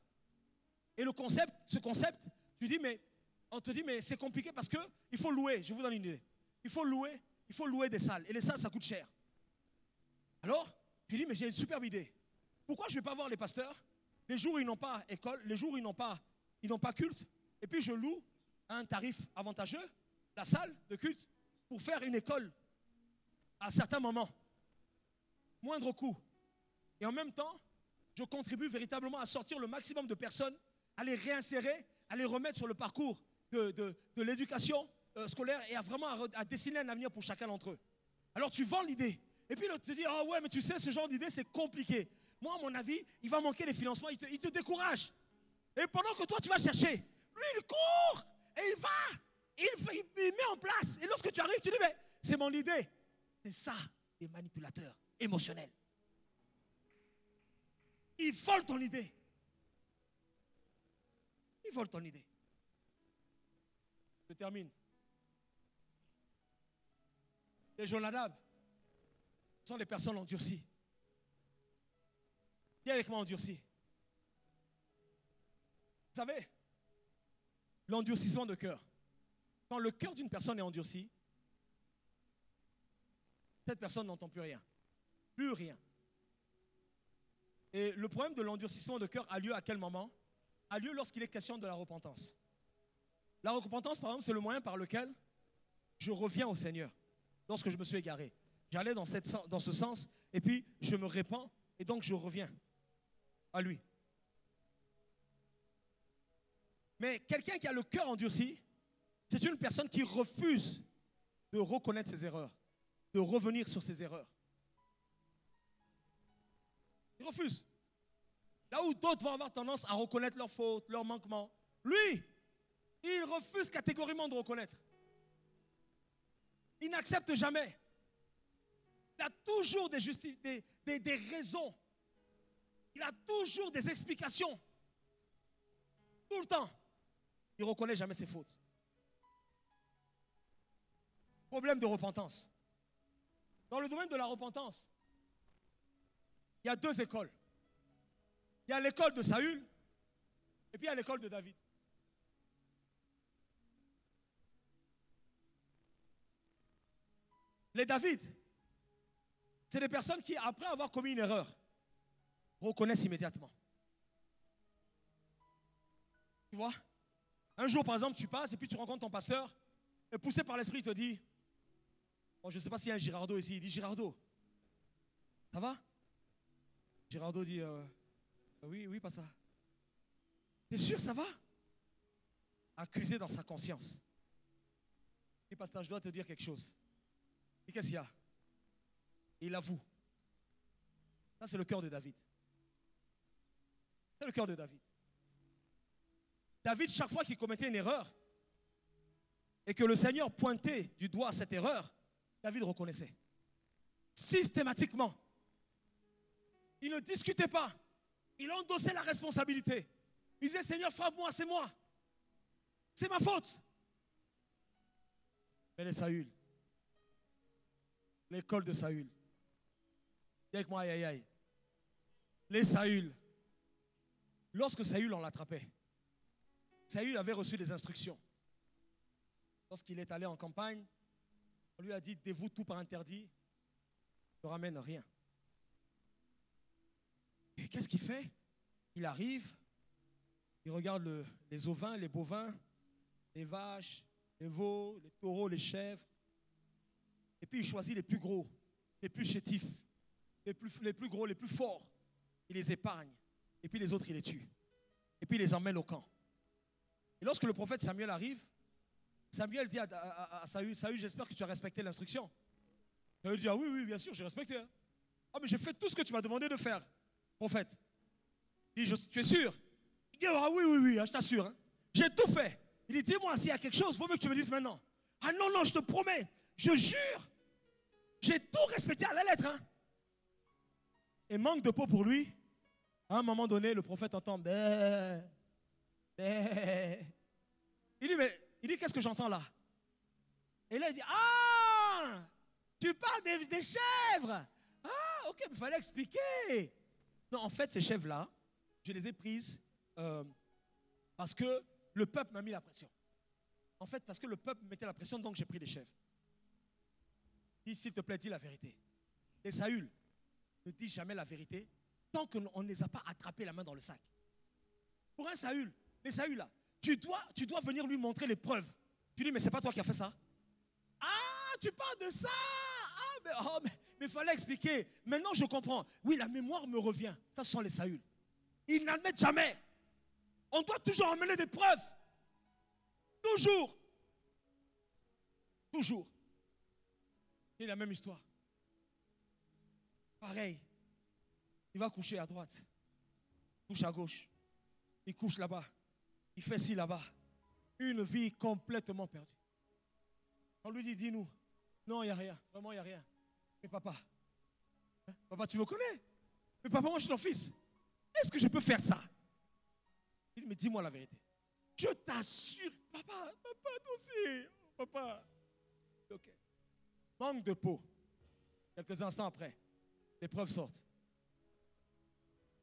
Et ce concept, on te dit, mais c'est compliqué parce qu'il faut louer. Je vous donne une idée. Il faut louer des salles. Et les salles, ça coûte cher. Alors, tu dis, mais j'ai une superbe idée. Pourquoi je ne vais pas voir les pasteurs les jours où ils n'ont pas école, les jours où ils n'ont pas culte, et puis je loue à un tarif avantageux la salle de culte pour faire une école à certains moments. Moindre coût. Et en même temps, je contribue véritablement à sortir le maximum de personnes, à les réinsérer, à les remettre sur le parcours de l'éducation scolaire et à dessiner un avenir pour chacun d'entre eux. Alors tu vends l'idée. Et puis l'autre te dit, ah ouais, mais tu sais, ce genre d'idée, c'est compliqué. Moi, à mon avis, il va manquer les financements, il te décourage. Et pendant que toi, tu vas chercher, lui, il court et il met en place. Et lorsque tu arrives, tu dis, mais c'est mon idée. C'est ça, les manipulateurs émotionnels. Ils volent ton idée. Ils volent ton idée. Je termine. Les Jonadab sont des personnes endurcies. Dis avec moi endurci. Vous savez, l'endurcissement de cœur. Quand le cœur d'une personne est endurci, cette personne n'entend plus rien. Plus rien. Et le problème de l'endurcissement de cœur a lieu à quel moment? A lieu lorsqu'il est question de la repentance. La repentance, par exemple, c'est le moyen par lequel je reviens au Seigneur lorsque je me suis égaré. J'allais dans ce sens, et puis je me répands, et donc je reviens à lui. Mais quelqu'un qui a le cœur endurci, c'est une personne qui refuse de reconnaître ses erreurs, de revenir sur ses erreurs. Il refuse. Là où d'autres vont avoir tendance à reconnaître leurs fautes, leurs manquements, lui, il refuse catégoriquement de reconnaître. Il n'accepte jamais. Il a toujours des raisons. Il a toujours des explications. Tout le temps. Il ne reconnaît jamais ses fautes. Problème de repentance. Dans le domaine de la repentance, il y a deux écoles. Il y a l'école de Saül et puis il y a l'école de David. Les David, c'est des personnes qui, après avoir commis une erreur, reconnaissent immédiatement. Tu vois? Un jour, par exemple, tu passes et puis tu rencontres ton pasteur et poussé par l'esprit, il te dit, bon, je ne sais pas s'il y a un Girardeau ici, il dit, Girardeau, ça va? Girardeau dit, oui, pas ça. T'es sûr, ça va? Accusé dans sa conscience. Et pasteur, je dois te dire quelque chose. Et qu'est-ce qu'il y a? Il avoue. Ça, c'est le cœur de David. C'est le cœur de David. David, chaque fois qu'il commettait une erreur et que le Seigneur pointait du doigt cette erreur, David reconnaissait. Systématiquement. Il ne discutait pas. Il endossait la responsabilité. Il disait, Seigneur, frappe-moi, c'est moi. C'est ma faute. Mais les Saül, l'école de Saül, dis avec moi, aïe, aïe, aïe. Les Saül, lorsque Saül en l'attrapait, Saül avait reçu des instructions. Lorsqu'il est allé en campagne, on lui a dit, dévoue tout par interdit, ne ramène rien. Et qu'est-ce qu'il fait? Il arrive, il regarde les ovins, les bovins, les vaches, les veaux, les taureaux, les chèvres. Et puis il choisit les plus gros, les plus chétifs, les plus gros, les plus forts. Il les épargne. Et puis les autres, il les tue. Et puis il les emmène au camp. Et lorsque le prophète Samuel arrive, Samuel dit à Saül, Saül, j'espère que tu as respecté l'instruction. Saül dit, ah oui, oui, bien sûr, j'ai respecté. Hein. Ah, mais j'ai fait tout ce que tu m'as demandé de faire, prophète. Il dit, tu es sûr? Il dit, ah oui, oui, oui, je t'assure. Hein. J'ai tout fait. Il dit, dis-moi, s'il y a quelque chose, il vaut mieux que tu me dises maintenant. Ah non, non, je te promets, je jure, j'ai tout respecté à la lettre. Hein. Et manque de peau pour lui, à un moment donné, le prophète entend, bé, bé. Il dit, qu'est-ce que j'entends là? Et là, il dit, ah, tu parles des chèvres. Ah, ok, mais il fallait expliquer. Non, en fait, ces chèvres-là, je les ai prises parce que le peuple m'a mis la pression. En fait, parce que le peuple mettait la pression, donc j'ai pris des chèvres. Dis, s'il te plaît, dis la vérité. Et Saül ne dit jamais la vérité tant qu'on ne les a pas attrapés la main dans le sac. Pour un Saül, les Saül là, tu dois venir lui montrer les preuves. Tu dis, mais c'est pas toi qui as fait ça. Ah, tu parles de ça. Ah, mais il fallait expliquer. Maintenant, je comprends. Oui, la mémoire me revient. Ça, ce sont les Saül. Ils n'admettent jamais. On doit toujours amener des preuves. Toujours. Toujours. C'est la même histoire. Pareil. Il va coucher à droite. Il couche à gauche. Il couche là-bas. Il fait ci là-bas. Une vie complètement perdue. On lui dit, dis-nous. Non, il n'y a rien. Vraiment, il n'y a rien. Mais papa, hein? Papa, tu me connais? Mais papa, moi, je suis ton fils. Est-ce que je peux faire ça? Il dit, mais dis-moi la vérité. Je t'assure, papa, toi aussi. Papa. Ok. Manque de peau. Quelques instants après, les preuves sortent.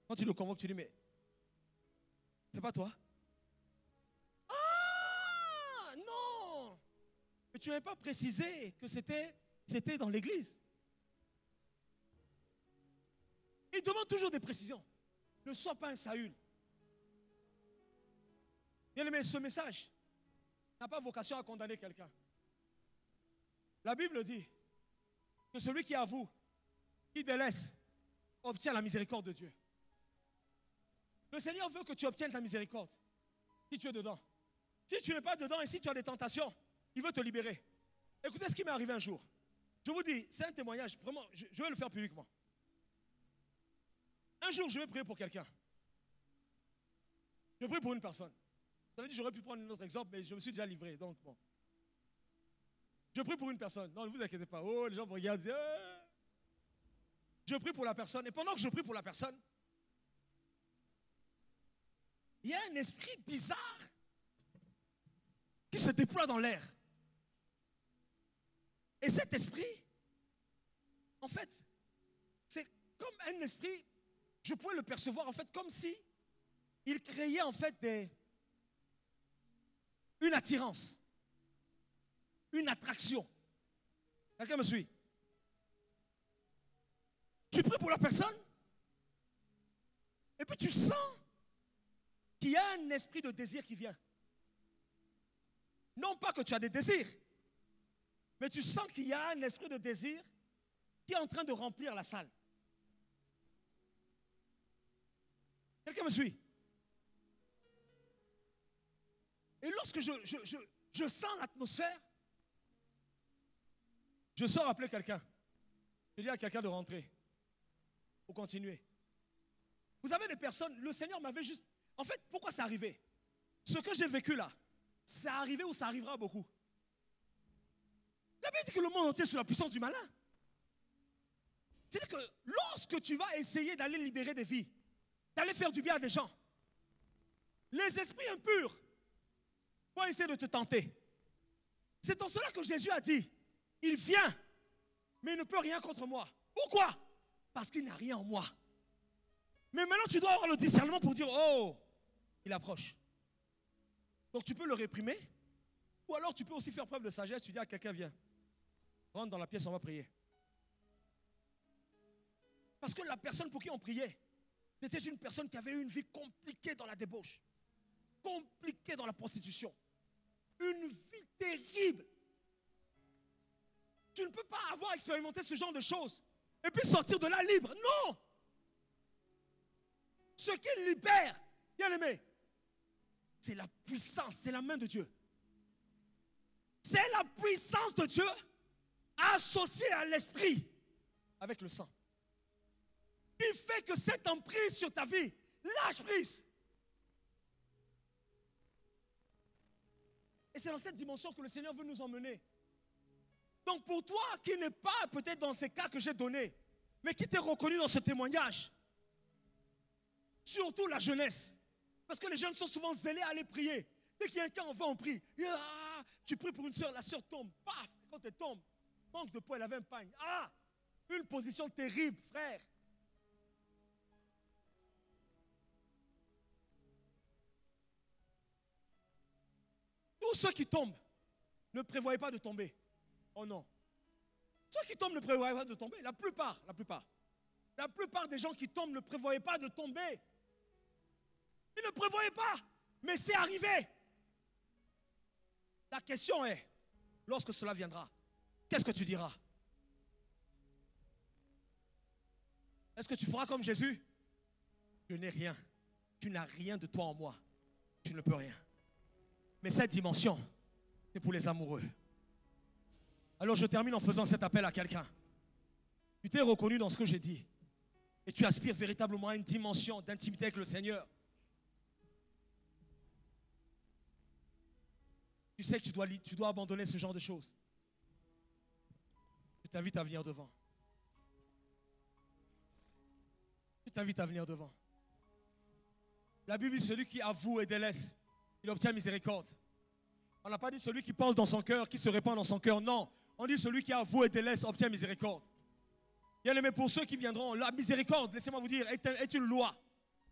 Quand tu le convoques, tu dis, mais c'est pas toi? Ah, non. Mais tu n'avais pas précisé que c'était dans l'église. Il demande toujours des précisions. Ne sois pas un Saül. Bien aimé, ce message n'a pas vocation à condamner quelqu'un. La Bible dit que celui qui avoue, qui délaisse, obtient la miséricorde de Dieu. Le Seigneur veut que tu obtiennes la miséricorde si tu es dedans. Si tu n'es pas dedans et si tu as des tentations, il veut te libérer. Écoutez ce qui m'est arrivé un jour. Je vous dis, c'est un témoignage, vraiment, je vais le faire publiquement. Un jour, je vais prier pour quelqu'un. Je prie pour une personne. Ça veut dire j'aurais pu prendre un autre exemple, mais je me suis déjà livré, donc bon. Je prie pour une personne. Non, ne vous inquiétez pas. Oh, les gens me regardent, disent, Je prie pour la personne. Et pendant que je prie pour la personne, il y a un esprit bizarre qui se déploie dans l'air. Et cet esprit, en fait, c'est comme un esprit, je pouvais le percevoir en fait comme si il créait en fait une attirance, une attraction. Quelqu'un me suit? Tu pries pour la personne et puis tu sens qu'il y a un esprit de désir qui vient. Non pas que tu as des désirs, mais tu sens qu'il y a un esprit de désir qui est en train de remplir la salle. Quelqu'un me suit? Et lorsque je sens l'atmosphère, je sors appeler quelqu'un. Je dis à quelqu'un de rentrer. Pour continuer. Vous avez des personnes, le Seigneur m'avait juste... En fait, pourquoi c'est arrivé? Ce que j'ai vécu là, ça arrivé ou ça arrivera beaucoup. La Bible dit que le monde entier est sous la puissance du malin. C'est-à-dire que lorsque tu vas essayer d'aller libérer des vies, d'aller faire du bien à des gens, les esprits impurs vont essayer de te tenter. C'est en cela que Jésus a dit, il vient, mais il ne peut rien contre moi. Pourquoi? Parce qu'il n'a rien en moi. Mais maintenant, tu dois avoir le discernement pour dire, oh, il approche. Donc tu peux le réprimer, ou alors tu peux aussi faire preuve de sagesse. Tu dis à quelqu'un, viens, rentre dans la pièce, on va prier. Parce que la personne pour qui on priait, c'était une personne qui avait eu une vie compliquée dans la débauche, compliquée dans la prostitution, une vie terrible. Tu ne peux pas avoir expérimenté ce genre de choses et puis sortir de là libre. Non! Ce qui libère, bien aimé, c'est la puissance, c'est la main de Dieu. C'est la puissance de Dieu associée à l'esprit avec le sang. Il fait que cette emprise sur ta vie lâche prise. Et c'est dans cette dimension que le Seigneur veut nous emmener. Donc pour toi qui n'es pas peut-être dans ces cas que j'ai donnés, mais qui t'es reconnu dans ce témoignage, surtout la jeunesse, parce que les jeunes sont souvent zélés à aller prier. Dès qu'il y a un cas, on va en prie. Tu pries pour une soeur, la soeur tombe. Paf, quand elle tombe, manque de poids, elle avait un pagne. Une position terrible, frère. Tous ceux qui tombent ne prévoyaient pas de tomber. Oh non. Ceux qui tombent ne prévoyaient pas de tomber. La plupart des gens qui tombent ne prévoyaient pas de tomber. Ils ne prévoyaient pas. Mais c'est arrivé. La question est, lorsque cela viendra, qu'est-ce que tu diras? Est-ce que tu feras comme Jésus? Je n'ai rien. Tu n'as rien de toi en moi. Tu ne peux rien. Mais cette dimension, c'est pour les amoureux. Alors je termine en faisant cet appel à quelqu'un. Tu t'es reconnu dans ce que j'ai dit. Et tu aspires véritablement à une dimension d'intimité avec le Seigneur. Tu sais que tu dois abandonner ce genre de choses. Je t'invite à venir devant. Je t'invite à venir devant. La Bible dit celui qui avoue et délaisse, il obtient miséricorde. On n'a pas dit celui qui pense dans son cœur, qui se répand dans son cœur. Non, on dit celui qui avoue et délaisse, obtient miséricorde. Bien aimé, pour ceux qui viendront, la miséricorde, laissez-moi vous dire, est une loi.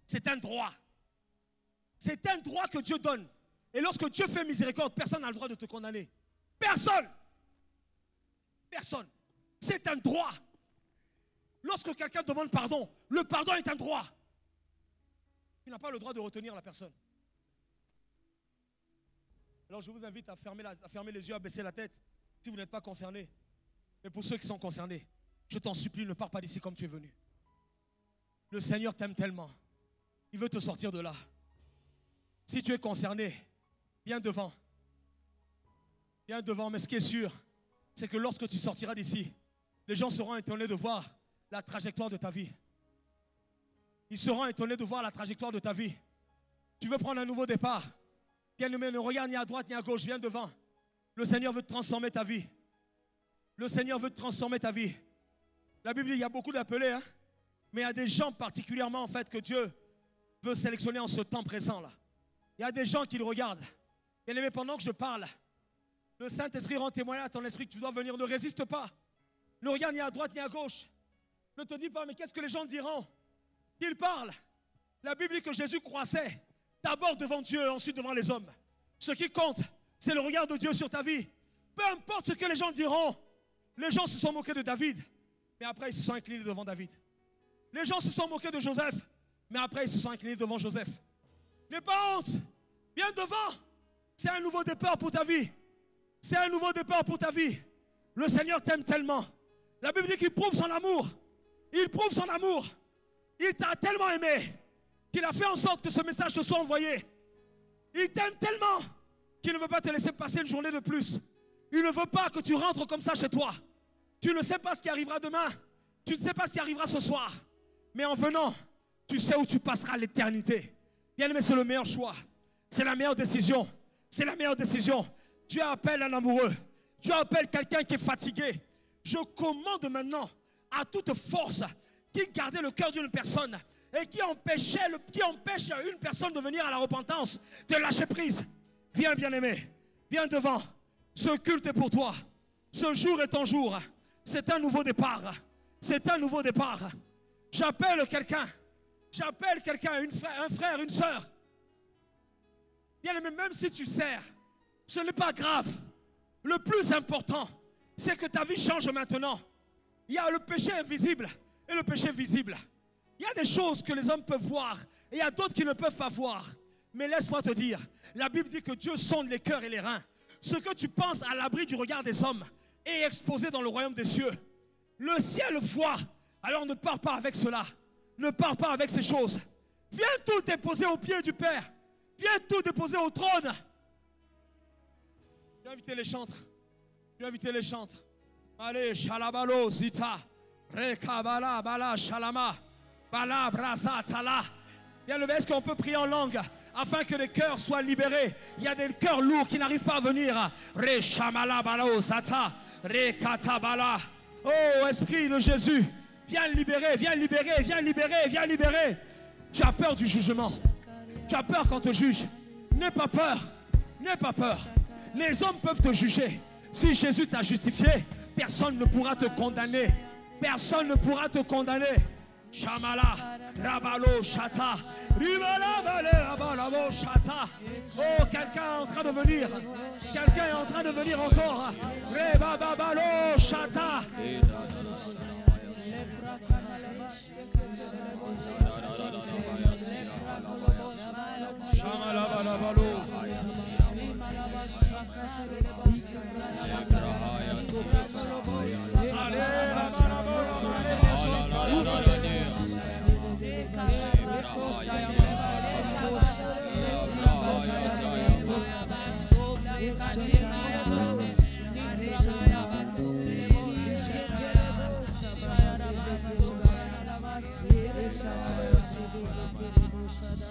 C'est un droit. C'est un droit que Dieu donne. Et lorsque Dieu fait miséricorde, personne n'a le droit de te condamner. Personne. Personne. C'est un droit. Lorsque quelqu'un demande pardon, le pardon est un droit. Tu n'as pas le droit de retenir la personne. Alors je vous invite à fermer les yeux, à baisser la tête, si vous n'êtes pas concerné. Mais pour ceux qui sont concernés, je t'en supplie, ne pars pas d'ici comme tu es venu. Le Seigneur t'aime tellement. Il veut te sortir de là. Si tu es concerné, viens devant. Viens devant, mais ce qui est sûr, c'est que lorsque tu sortiras d'ici, les gens seront étonnés de voir la trajectoire de ta vie. Ils seront étonnés de voir la trajectoire de ta vie. Tu veux prendre un nouveau départ. Bien-aimé, ne regarde ni à droite ni à gauche, viens devant. Le Seigneur veut transformer ta vie. Le Seigneur veut transformer ta vie. La Bible dit, il y a beaucoup d'appelés, hein? Mais il y a des gens particulièrement en fait que Dieu veut sélectionner en ce temps présent là. Il y a des gens qui le regardent. Bien-aimé, pendant que je parle, le Saint-Esprit rend témoignage à ton esprit que tu dois venir. Ne résiste pas. Ne regarde ni à droite ni à gauche. Ne te dis pas, mais qu'est-ce que les gens diront? Qu'ils parlent. La Bible dit que Jésus croissait d'abord devant Dieu, ensuite devant les hommes. Ce qui compte, c'est le regard de Dieu sur ta vie. Peu importe ce que les gens diront. Les gens se sont moqués de David, mais après ils se sont inclinés devant David. Les gens se sont moqués de Joseph, mais après ils se sont inclinés devant Joseph. N'aie pas honte. Viens devant. C'est un nouveau départ pour ta vie. C'est un nouveau départ pour ta vie. Le Seigneur t'aime tellement. La Bible dit qu'il prouve son amour. Il prouve son amour. Il t'a tellement aimé qu'il a fait en sorte que ce message te soit envoyé. Il t'aime tellement qu'il ne veut pas te laisser passer une journée de plus. Il ne veut pas que tu rentres comme ça chez toi. Tu ne sais pas ce qui arrivera demain. Tu ne sais pas ce qui arrivera ce soir. Mais en venant, tu sais où tu passeras l'éternité. Bien aimé, c'est le meilleur choix. C'est la meilleure décision. C'est la meilleure décision. Dieu appelle un amoureux. Dieu appelle quelqu'un qui est fatigué. Je commande maintenant à toute force qui gardait le cœur d'une personne et qui empêche une personne de venir à la repentance, de lâcher prise. Viens, bien-aimé, viens devant. Ce culte est pour toi. Ce jour est ton jour. C'est un nouveau départ. C'est un nouveau départ. J'appelle quelqu'un. J'appelle quelqu'un, un frère, une soeur. Bien-aimé, même si tu sers, ce n'est pas grave. Le plus important, c'est que ta vie change maintenant. Il y a le péché invisible et le péché visible. Il y a des choses que les hommes peuvent voir et il y a d'autres qui ne peuvent pas voir. Mais laisse-moi te dire, la Bible dit que Dieu sonde les cœurs et les reins. Ce que tu penses à l'abri du regard des hommes est exposé dans le royaume des cieux. Le ciel voit, alors ne pars pas avec cela. Ne pars pas avec ces choses. Viens tout déposer aux pieds du Père. Viens tout déposer au trône. Je vais inviter les chantres. Je vais inviter les chantres. Allez, shalabalo, zita. Rekabala, bala, shalama. Bala, brasa, tala. Bien levé, est-ce qu'on peut prier en langue afin que les cœurs soient libérés? Il y a des cœurs lourds qui n'arrivent pas à venir. Re shamala, bala, zata. Rekata, bala. Oh, Esprit de Jésus. Viens libérer, viens libérer, viens libérer, viens libérer. Tu as peur du jugement. Tu as peur qu'on te juge. N'aie pas peur. N'aie pas peur. Les hommes peuvent te juger. Si Jésus t'a justifié, personne ne pourra te condamner. Personne ne pourra te condamner. Shamala, Rabalo, Shata. Ribala, Bale, Rabalabo, Shata. Oh, quelqu'un est en train de venir. Quelqu'un est en train de venir encore. Rebabalo, Shata.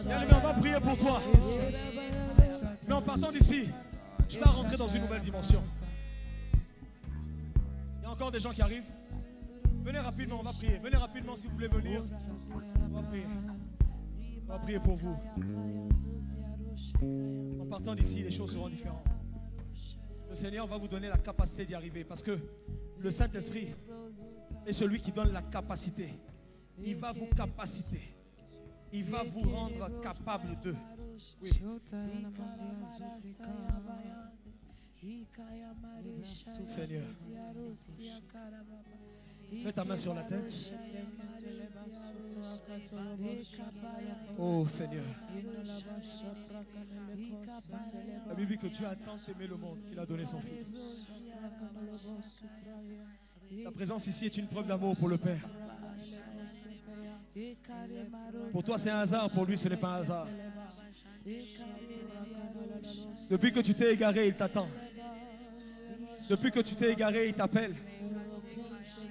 Bien-aimé, on va prier pour toi. Mais en partant d'ici, tu vas rentrer dans une nouvelle dimension. Il y a encore des gens qui arrivent. Venez rapidement, on va prier. Venez rapidement si vous voulez venir. On va prier. On va prier pour vous. En partant d'ici, les choses seront différentes. Le Seigneur va vous donner la capacité d'y arriver. Parce que le Saint-Esprit est celui qui donne la capacité. Il va vous capaciter. Il va vous rendre capable de. Oui. Seigneur, mets ta main sur la tête. Oh Seigneur, la Bible dit que Dieu a tant aimé le monde qu'il a donné son Fils. Ta présence ici est une preuve d'amour pour le Père. Pour toi c'est un hasard, pour lui ce n'est pas un hasard. Depuis que tu t'es égaré, il t'attend. Depuis que tu t'es égaré, il t'appelle.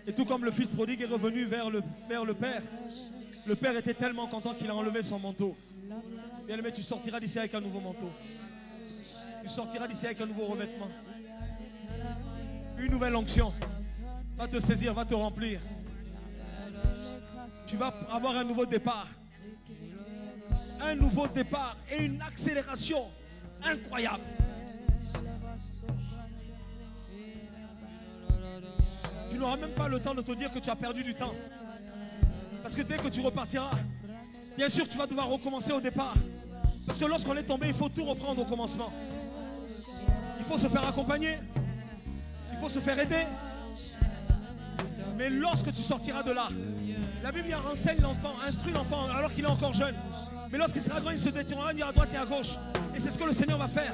Et tout comme le fils prodigue est revenu vers le Père, le Père était tellement content qu'il a enlevé son manteau. Bien-aimé, tu sortiras d'ici avec un nouveau manteau. Tu sortiras d'ici avec un nouveau revêtement. Une nouvelle onction va te saisir, va te remplir. Tu vas avoir un nouveau départ. Un nouveau départ et une accélération incroyable. Tu n'auras même pas le temps de te dire que tu as perdu du temps. Parce que dès que tu repartiras, bien sûr tu vas devoir recommencer au départ. Parce que lorsqu'on est tombé, il faut tout reprendre au commencement. Il faut se faire accompagner. Il faut se faire aider. Mais lorsque tu sortiras de là, la Bible enseigne l'enfant, instruit l'enfant alors qu'il est encore jeune. Mais lorsqu'il sera grand, il se détournera, il ira à droite et à gauche. Et c'est ce que le Seigneur va faire.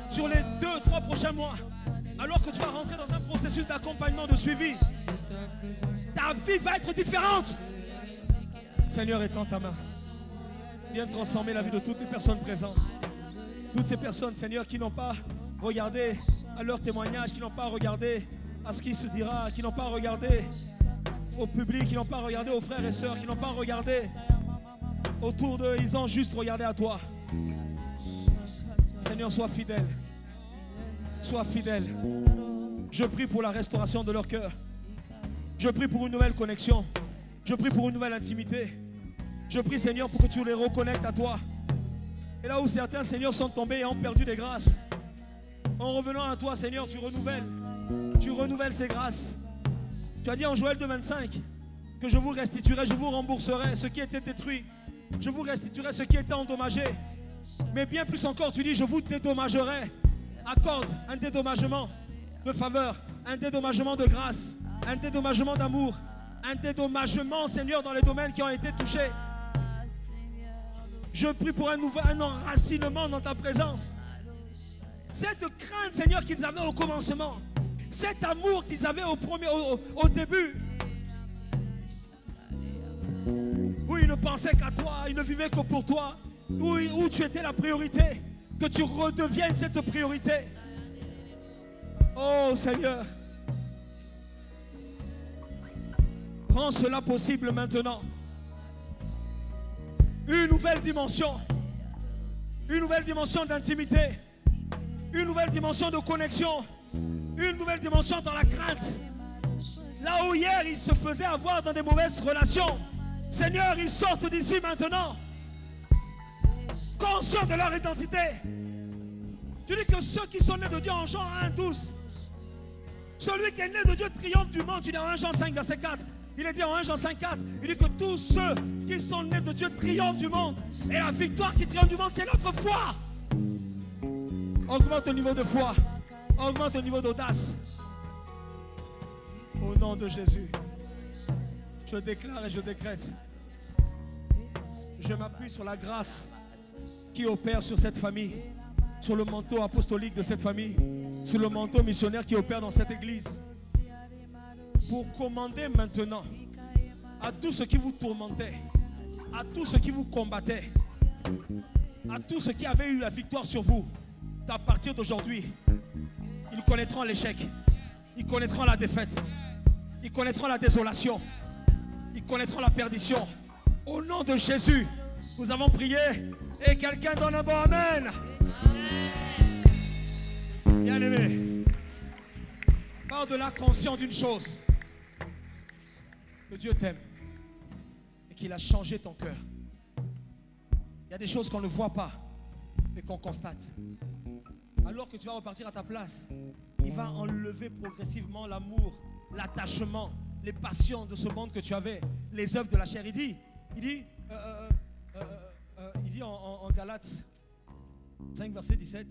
Sur les 2-3 prochains mois, alors que tu vas rentrer dans un processus d'accompagnement, de suivi, ta vie va être différente. Seigneur, étends ta main. Viens transformer la vie de toutes les personnes présentes. Toutes ces personnes, Seigneur, qui n'ont pas regardé à leur témoignage, qui n'ont pas regardé à ce qui se dira, qui n'ont pas regardé au public, qui n'ont pas regardé aux frères et sœurs, qui n'ont pas regardé autour d'eux, ils ont juste regardé à toi. Seigneur, sois fidèle. Sois fidèle. Je prie pour la restauration de leur cœur. Je prie pour une nouvelle connexion. Je prie pour une nouvelle intimité. Je prie, Seigneur, pour que tu les reconnectes à toi. Et là où certains, Seigneur, sont tombés et ont perdu des grâces, en revenant à toi, Seigneur, tu renouvelles ces grâces. Tu as dit en Joël 2,25 que je vous restituerai, je vous rembourserai ce qui était détruit. Je vous restituerai ce qui était endommagé. Mais bien plus encore, tu dis, je vous dédommagerai. Accorde un dédommagement de faveur, un dédommagement de grâce, un dédommagement d'amour, un dédommagement, Seigneur, dans les domaines qui ont été touchés. Je prie pour un enracinement dans ta présence. Cette crainte, Seigneur, qu'ils avaient au commencement, cet amour qu'ils avaient au début, où ils ne pensaient qu'à toi, ils ne vivaient que pour toi, où tu étais la priorité, que tu redeviennes cette priorité. Oh Seigneur, rends cela possible maintenant. Une nouvelle dimension d'intimité, une nouvelle dimension de connexion, une nouvelle dimension dans la crainte. Là où hier ils se faisaient avoir dans des mauvaises relations, Seigneur, ils sortent d'ici maintenant, conscients de leur identité. Tu dis que ceux qui sont nés de Dieu en Jean 1,12, celui qui est né de Dieu triomphe du monde. Tu dis en 1 Jean 5, verset 4. Il est dit en 1 Jean 5, 4, il dit que tous ceux qui sont nés de Dieu triomphent du monde. Et la victoire qui triomphe du monde, c'est notre foi. Augmente le niveau de foi. Augmente le niveau d'audace. Au nom de Jésus, je déclare et je décrète. Je m'appuie sur la grâce qui opère sur cette famille, sur le manteau apostolique de cette famille, sur le manteau missionnaire qui opère dans cette église, pour commander maintenant à tous ceux qui vous tourmentaient, à tous ceux qui vous combattaient, à tous ceux qui avaient eu la victoire sur vous, qu'à partir d'aujourd'hui, ils connaîtront l'échec, ils connaîtront la défaite, ils connaîtront la désolation, ils connaîtront la perdition. Au nom de Jésus, nous avons prié et quelqu'un donne un bon amen. Bien-aimé, par-delà conscient d'une chose, que Dieu t'aime et qu'il a changé ton cœur. Il y a des choses qu'on ne voit pas, mais qu'on constate. Alors que tu vas repartir à ta place, il va enlever progressivement l'amour, l'attachement, les passions de ce monde que tu avais, les œuvres de la chair. Il dit en Galates 5, verset 17,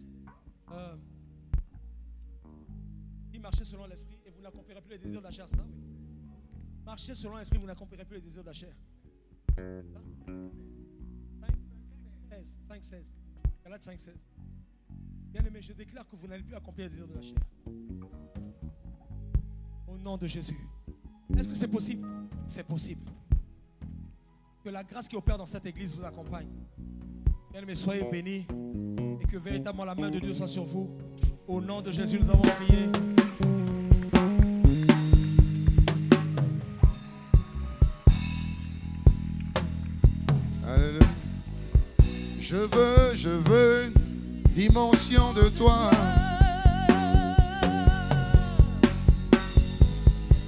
il marchez selon l'esprit et vous n'accomplirez plus les désirs de la chair. Ça, oui. Marchez selon l'esprit, vous n'accomplirez plus les désirs de la chair. 5, 16. Galates 5, 16. Bien-aimé, je déclare que vous n'allez plus accomplir les désirs de la chair. Au nom de Jésus. Est-ce que c'est possible? C'est possible. Que la grâce qui opère dans cette église vous accompagne. Bien-aimé, soyez bénis et que véritablement la main de Dieu soit sur vous. Au nom de Jésus, nous avons prié.
Alléluia. Je veux une dimension de toi.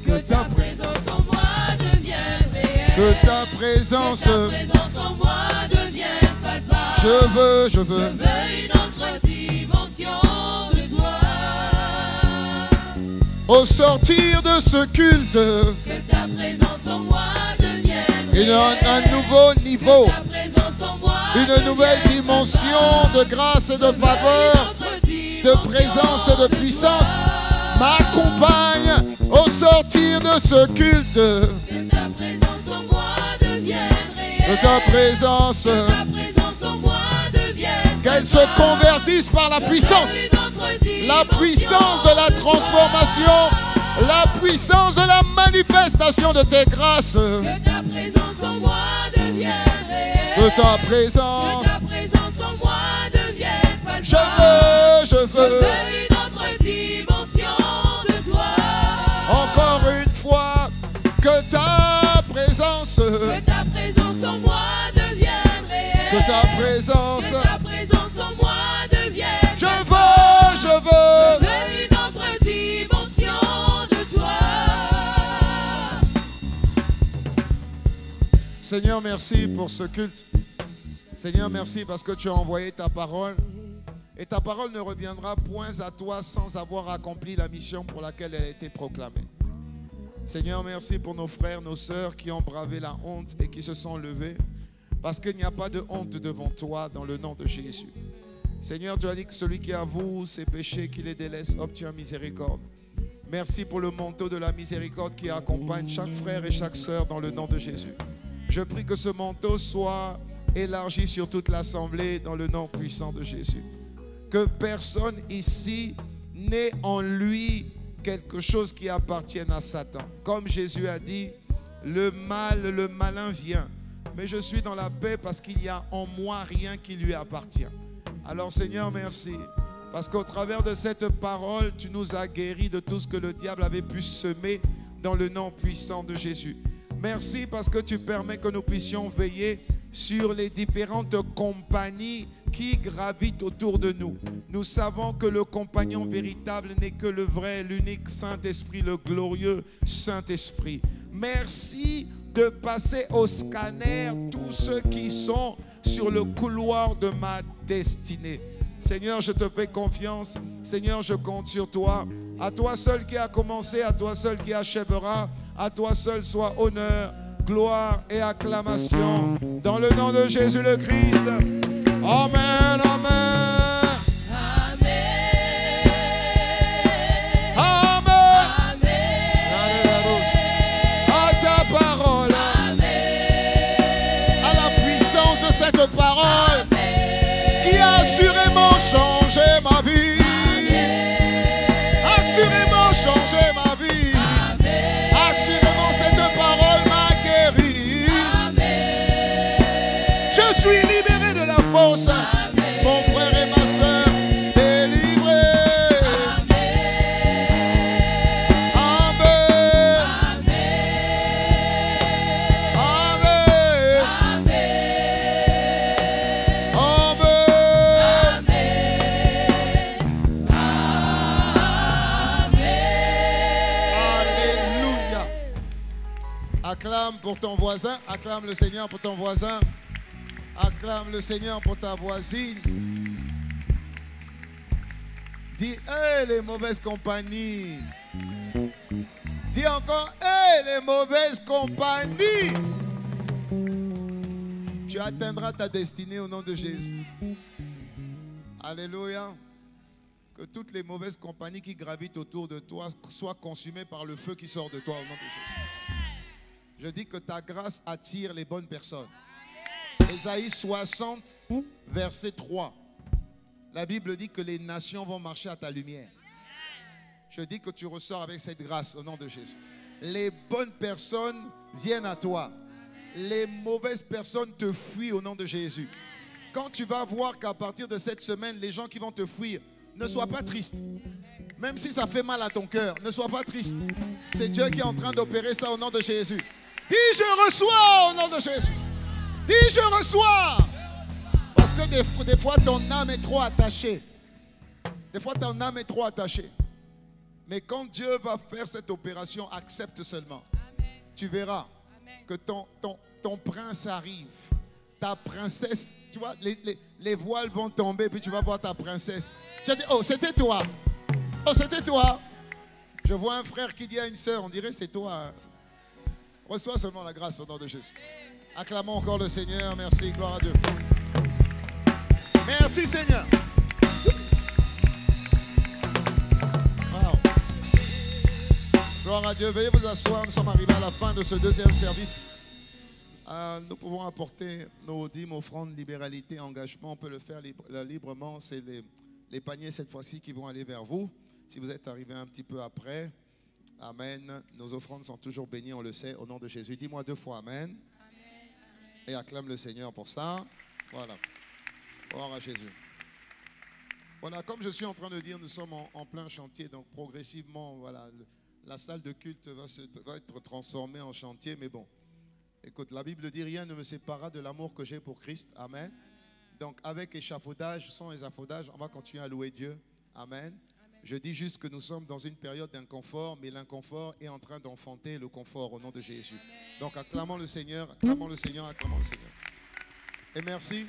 Que ta présence en moi devienne réelle.
Que ta présence
en moi devienne palpable.
Je veux
une autre dimension de toi.
Au sortir de ce culte,
Que ta présence en moi devienne réelle.
un nouveau niveau,
Que ta présence en moi
une nouvelle dimension de grâce et de faveur, de présence et de puissance m'accompagne au sortir de ce culte.
Que ta présence en moi devienne réelle.
Que ta présence,
Que ta présence en moi devienne
qu'elle se convertisse par la puissance de la transformation, la puissance de la manifestation de tes grâces.
Que ta présence en moi devienne réelle.
Que ta présence,
Que ta présence en moi devienne palpable.
je veux
une autre dimension de toi.
encore une fois, que ta présence,
Que ta présence en moi devienne réelle.
que ta présence,
Que ta présence en moi devienne
je veux
une autre dimension de toi.
Seigneur, merci pour ce culte. Seigneur, merci parce que tu as envoyé ta parole. Et ta parole ne reviendra point à toi sans avoir accompli la mission pour laquelle elle a été proclamée. Seigneur, merci pour nos frères, nos sœurs qui ont bravé la honte et qui se sont levés. Parce qu'il n'y a pas de honte devant toi dans le nom de Jésus. Seigneur, tu as dit que celui qui avoue ses péchés, qui les délaisse, obtient miséricorde. Merci pour le manteau de la miséricorde qui accompagne chaque frère et chaque sœur dans le nom de Jésus. Je prie que ce manteau soit élargi sur toute l'assemblée dans le nom puissant de Jésus. Que personne ici n'ait en lui quelque chose qui appartienne à Satan. Comme Jésus a dit, le malin vient. Mais je suis dans la paix parce qu'il n'y a en moi rien qui lui appartient. Alors Seigneur, merci. Parce qu'au travers de cette parole, tu nous as guéris de tout ce que le diable avait pu semer dans le nom puissant de Jésus. Merci parce que tu permets que nous puissions veiller sur les différentes compagnies qui gravitent autour de nous. Nous savons que le compagnon véritable n'est que le vrai, l'unique Saint-Esprit, le glorieux Saint-Esprit. Merci de passer au scanner tous ceux qui sont sur le couloir de ma destinée. Seigneur, je te fais confiance. Seigneur, je compte sur toi. À toi seul qui a commencé, à toi seul qui achèvera. À toi seul soit honneur, gloire et acclamation. Dans le nom de Jésus le Christ. Amen, amen. Cette parole qui a assurément changé ma vie, assurément changé ma vie, assurément cette parole m'a guéri. Je suis libéré de la fosse, mon frère et ma soeur délivrés. Acclame pour ton voisin, acclame le Seigneur pour ton voisin, acclame le Seigneur pour ta voisine. Dis, hé les mauvaises compagnies. Dis encore, hé les mauvaises compagnies. Tu atteindras ta destinée au nom de Jésus. Alléluia. Que toutes les mauvaises compagnies qui gravitent autour de toi soient consumées par le feu qui sort de toi au nom de Jésus. Je dis que ta grâce attire les bonnes personnes. Ésaïe 60, verset 3. La Bible dit que les nations vont marcher à ta lumière. Je dis que tu ressors avec cette grâce au nom de Jésus. Les bonnes personnes viennent à toi. Les mauvaises personnes te fuient au nom de Jésus. Quand tu vas voir qu'à partir de cette semaine, les gens qui vont te fuir, ne sois pas triste. Même si ça fait mal à ton cœur, ne sois pas triste. C'est Dieu qui est en train d'opérer ça au nom de Jésus. Dis, je reçois au nom de Jésus. Dis, je reçois. Parce que des fois, ton âme est trop attachée. Des fois, ton âme est trop attachée. Mais quand Dieu va faire cette opération, accepte seulement. Amen. Tu verras que ton prince arrive. Ta princesse, tu vois, les voiles vont tomber, puis tu vas voir ta princesse. Tu as dit, oh, c'était toi. Oh, c'était toi. Je vois un frère qui dit à une sœur, on dirait c'est toi. Reçois seulement la grâce au nom de Jésus. Acclamons encore le Seigneur. Merci, gloire à Dieu. Merci Seigneur. Wow. Gloire à Dieu. Veuillez vous asseoir. Nous sommes arrivés à la fin de ce deuxième service. Nous pouvons apporter nos dîmes, offrandes, libéralité, engagement. On peut le faire librement. C'est les paniers cette fois-ci qui vont aller vers vous. Si vous êtes arrivé un petit peu après. Amen. Nos offrandes sont toujours bénies, on le sait, au nom de Jésus. Dis-moi 2 fois Amen. Amen. Et acclame le Seigneur pour ça. Voilà. Gloire à Jésus. Voilà, comme je suis en train de dire, nous sommes en plein chantier. Donc progressivement, voilà, la salle de culte va être transformée en chantier. Mais bon, écoute, la Bible dit, rien ne me séparera de l'amour que j'ai pour Christ. Amen. Donc avec échafaudage, sans échafaudage, on va continuer à louer Dieu. Amen. Je dis juste que nous sommes dans une période d'inconfort, mais l'inconfort est en train d'enfanter le confort au nom de Jésus. Donc acclamons le Seigneur, acclamons le Seigneur, acclamons le Seigneur. Et merci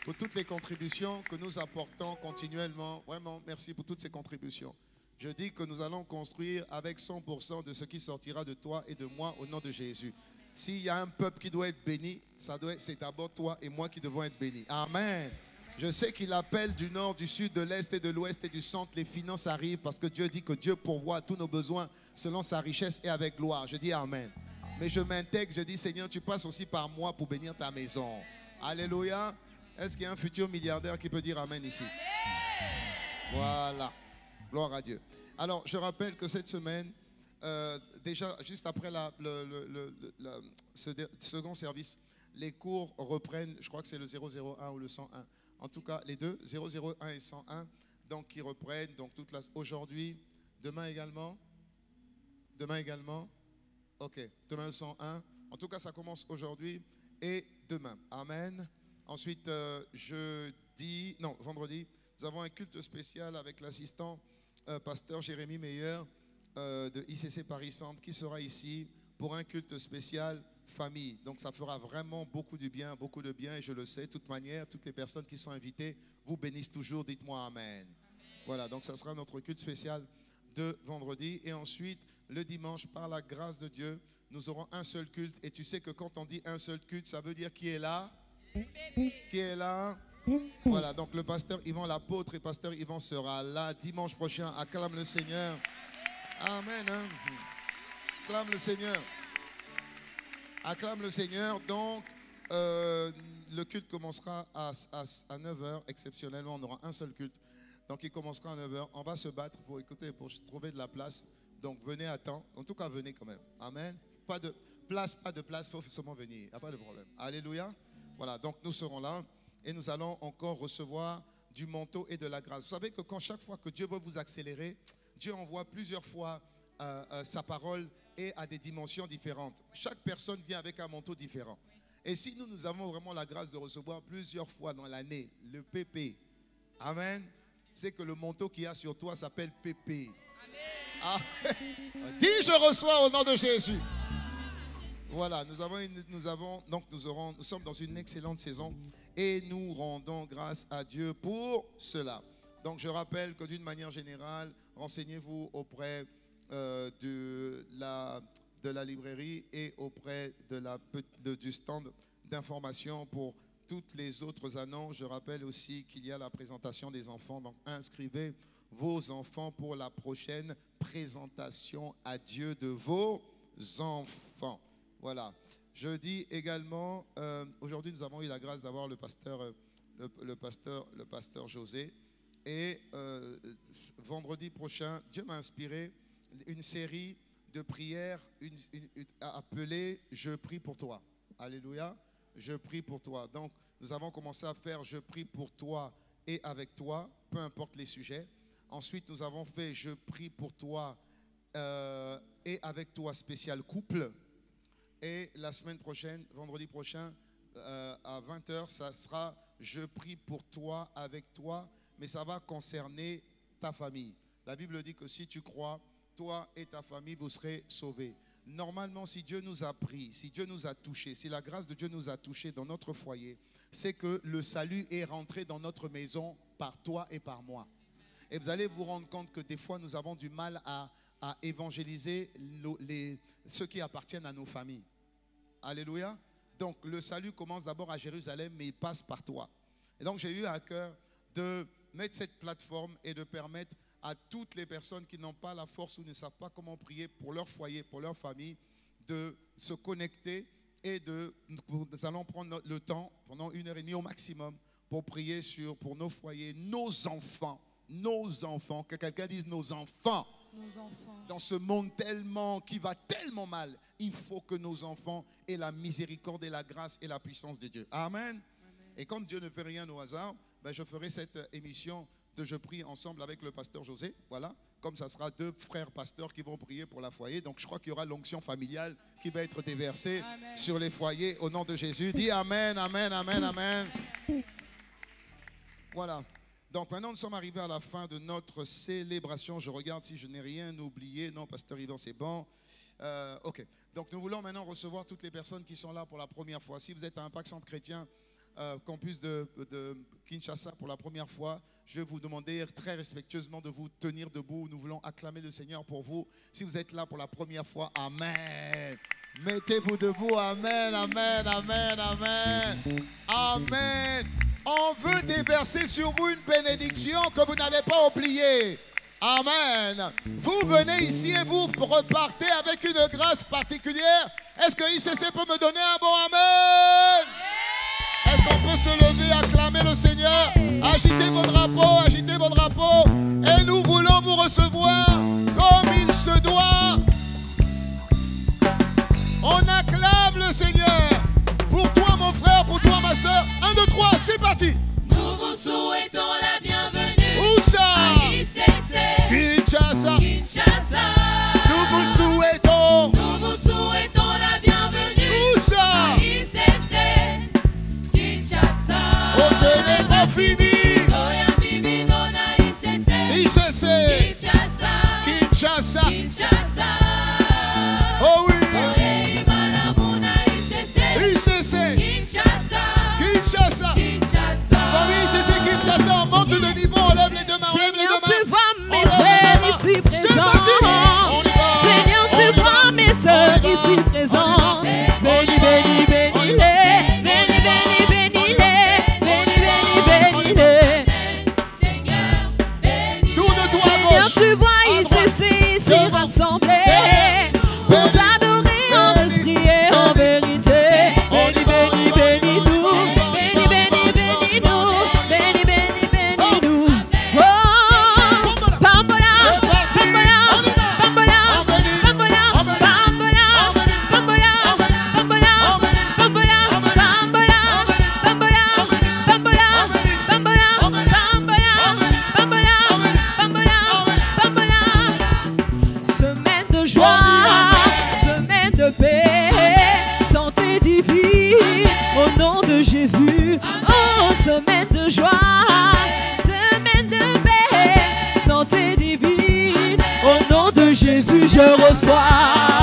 pour toutes les contributions que nous apportons continuellement. Vraiment, merci pour toutes ces contributions. Je dis que nous allons construire avec 100% de ce qui sortira de toi et de moi au nom de Jésus. S'il y a un peuple qui doit être béni, c'est d'abord toi et moi qui devons être bénis. Amen. Je sais qu'il appelle du nord, du sud, de l'est et de l'ouest et du centre. Les finances arrivent parce que Dieu dit que Dieu pourvoit tous nos besoins selon sa richesse et avec gloire. Je dis Amen. Mais je m'intègre, je dis Seigneur, tu passes aussi par moi pour bénir ta maison. Alléluia. Est-ce qu'il y a un futur milliardaire qui peut dire Amen ici? Voilà. Gloire à Dieu. Alors, je rappelle que cette semaine, déjà, juste après ce second service, les cours reprennent, je crois que c'est le 001 ou le 101. En tout cas, les deux, 001 et 101, donc qui reprennent donc aujourd'hui, demain également. Demain également. Ok, demain le 101. En tout cas, ça commence aujourd'hui et demain. Amen. Ensuite, vendredi, nous avons un culte spécial avec l'assistant pasteur Jérémy Meyer de ICC Paris Centre qui sera ici pour un culte spécial famille. Donc ça fera vraiment beaucoup de bien et je le sais. De toute manière, toutes les personnes qui sont invitées vous bénissent toujours. Dites-moi Amen. Voilà, donc ça sera notre culte spécial de vendredi. Et ensuite, le dimanche, par la grâce de Dieu, nous aurons un seul culte. Et tu sais que quand on dit un seul culte, ça veut dire qui est là? Qui est là? Voilà, donc le pasteur Yvan, l'apôtre et pasteur Yvan sera là dimanche prochain. Acclame le Seigneur. Amen. Hein? Acclame le Seigneur. Acclame le Seigneur. Donc, le culte commencera à 9h. Exceptionnellement, on aura un seul culte. Donc, il commencera à 9h. On va se battre pour trouver de la place. Donc, venez à temps. En tout cas, venez quand même. Amen. Pas de place, il faut seulement venir. Il n'y a pas de problème. Alléluia. Voilà, donc nous serons là. Et nous allons encore recevoir du manteau et de la grâce. Vous savez que chaque fois que Dieu veut vous accélérer, Dieu envoie plusieurs fois sa parole et à des dimensions différentes. Chaque personne vient avec un manteau différent. Et si nous avons vraiment la grâce de recevoir plusieurs fois dans l'année le PP, Amen, c'est que le manteau qu'il y a sur toi s'appelle PP. Amen. Dis je reçois au nom de Jésus. Voilà, nous sommes dans une excellente saison et nous rendons grâce à Dieu pour cela. Donc je rappelle que d'une manière générale, renseignez-vous auprès de la librairie et auprès du stand d'information pour toutes les autres annonces. Je rappelle aussi qu'il y a la présentation des enfants. Donc inscrivez vos enfants pour la prochaine présentation à Dieu de vos enfants. Voilà. Je dis également, aujourd'hui nous avons eu la grâce d'avoir le pasteur José. Et vendredi prochain, Dieu m'a inspiré une série de prières appelée « Je prie pour toi ». Alléluia. Je prie pour toi. Donc nous avons commencé à faire « Je prie pour toi et avec toi », peu importe les sujets. Ensuite nous avons fait « Je prie pour toi et avec toi » spécial couple. Et la semaine prochaine, vendredi prochain, à 20h, ça sera « Je prie pour toi, avec toi », mais ça va concerner ta famille. La Bible dit que si tu crois, toi et ta famille, vous serez sauvés. Normalement, si Dieu nous a pris, si Dieu nous a touchés, si la grâce de Dieu nous a touchés dans notre foyer, c'est que le salut est rentré dans notre maison par toi et par moi. Et vous allez vous rendre compte que des fois, nous avons du mal à évangéliser ceux qui appartiennent à nos familles. Alléluia. Donc le salut commence d'abord à Jérusalem, mais il passe par toi. Et donc j'ai eu à cœur de mettre cette plateforme et de permettre à toutes les personnes qui n'ont pas la force ou ne savent pas comment prier pour leur foyer, pour leur famille, de se connecter et nous allons prendre le temps pendant 1h30 au maximum pour prier pour nos foyers, nos enfants, que quelqu'un dise nos enfants.
Nos enfants.
Dans ce monde qui va tellement mal, il faut que nos enfants aient la miséricorde et la grâce et la puissance de Dieu. Amen. Amen. Et comme Dieu ne fait rien au hasard, je ferai cette émission de Je prie ensemble avec le pasteur José. Voilà, comme ça sera 2 frères pasteurs qui vont prier pour la foyer. Donc je crois qu'il y aura l'onction familiale qui va être déversée sur les foyers au nom de Jésus. Dis Amen, Amen, Amen, Amen. Voilà. Donc maintenant, nous sommes arrivés à la fin de notre célébration. Je regarde si je n'ai rien oublié. Non, Pasteur Yvan, c'est bon. Ok. Donc nous voulons maintenant recevoir toutes les personnes qui sont là pour la première fois. Si vous êtes à Impact Centre Chrétien, campus de Kinshasa pour la première fois, je vais vous demander très respectueusement de vous tenir debout. Nous voulons acclamer le Seigneur pour vous. Si vous êtes là pour la première fois, Amen. Mettez-vous debout, Amen, Amen, Amen, Amen. Amen. On veut déverser sur vous une bénédiction que vous n'allez pas oublier. Amen. Vous venez ici et vous repartez avec une grâce particulière. Est-ce que ICC peut me donner un bon Amen? Est-ce qu'on peut se lever, acclamer le Seigneur? Agitez vos drapeaux, et nous voulons vous recevoir comme il se doit. On acclame le Seigneur. Pour toi, mon frère, pour toi, ma soeur. 1, 2, 3, c'est parti.
Nous vous souhaitons la bienvenue.
Où ça?
À ICC.
Kinshasa.
Kinshasa.
Nous vous souhaitons.
Nous vous souhaitons la bienvenue.
Où ça?
À ICC. Kinshasa.
Oh, ce n'est pas fini.
Oya bibi dona ICC.
ICC.
Kinshasa.
Kinshasa.
Kinshasa.
Oh oui.
Oye malamuna ICC.
ICC.
Kinshasa.
Kinshasa.
Kinshasa.
Famille ICC Kinshasa, on monte de niveau, on lève les deux mains, on lève les
Seigneur,
deux mains.
tu vois mes
On lève les
frères
deux mains.
ici
C'est
présents.
parti. On y va.
Seigneur,
On
tu
y
vois
va.
mes sœurs
On y va.
ici présentes. Béni, béni, béni, les. Béni, béni, béni, les. Béni, béni, béni, les.
Seigneur, bénis.
Tourne-toi à
Seigneur,
gauche.
tu vois
À
ici,
droite.
ici
Devant.
rassemblés pour t'adorer en esprit et en vérité. Béni, béni, béni, nous. Béni, béni, béni, nous. Béni, béni, béni, nous. Oh, Bambola, Bambola, Bambola, Bambola, Bambola, Bambola, Bambola, Bambola, Bambola, Bambola, Bambola, Bambola. Semaine de joie, semaine de paix, santé divine, au nom de Jésus. Oh, semaine de joie, semaine de paix, santé divine, au nom de Jésus, je reçois.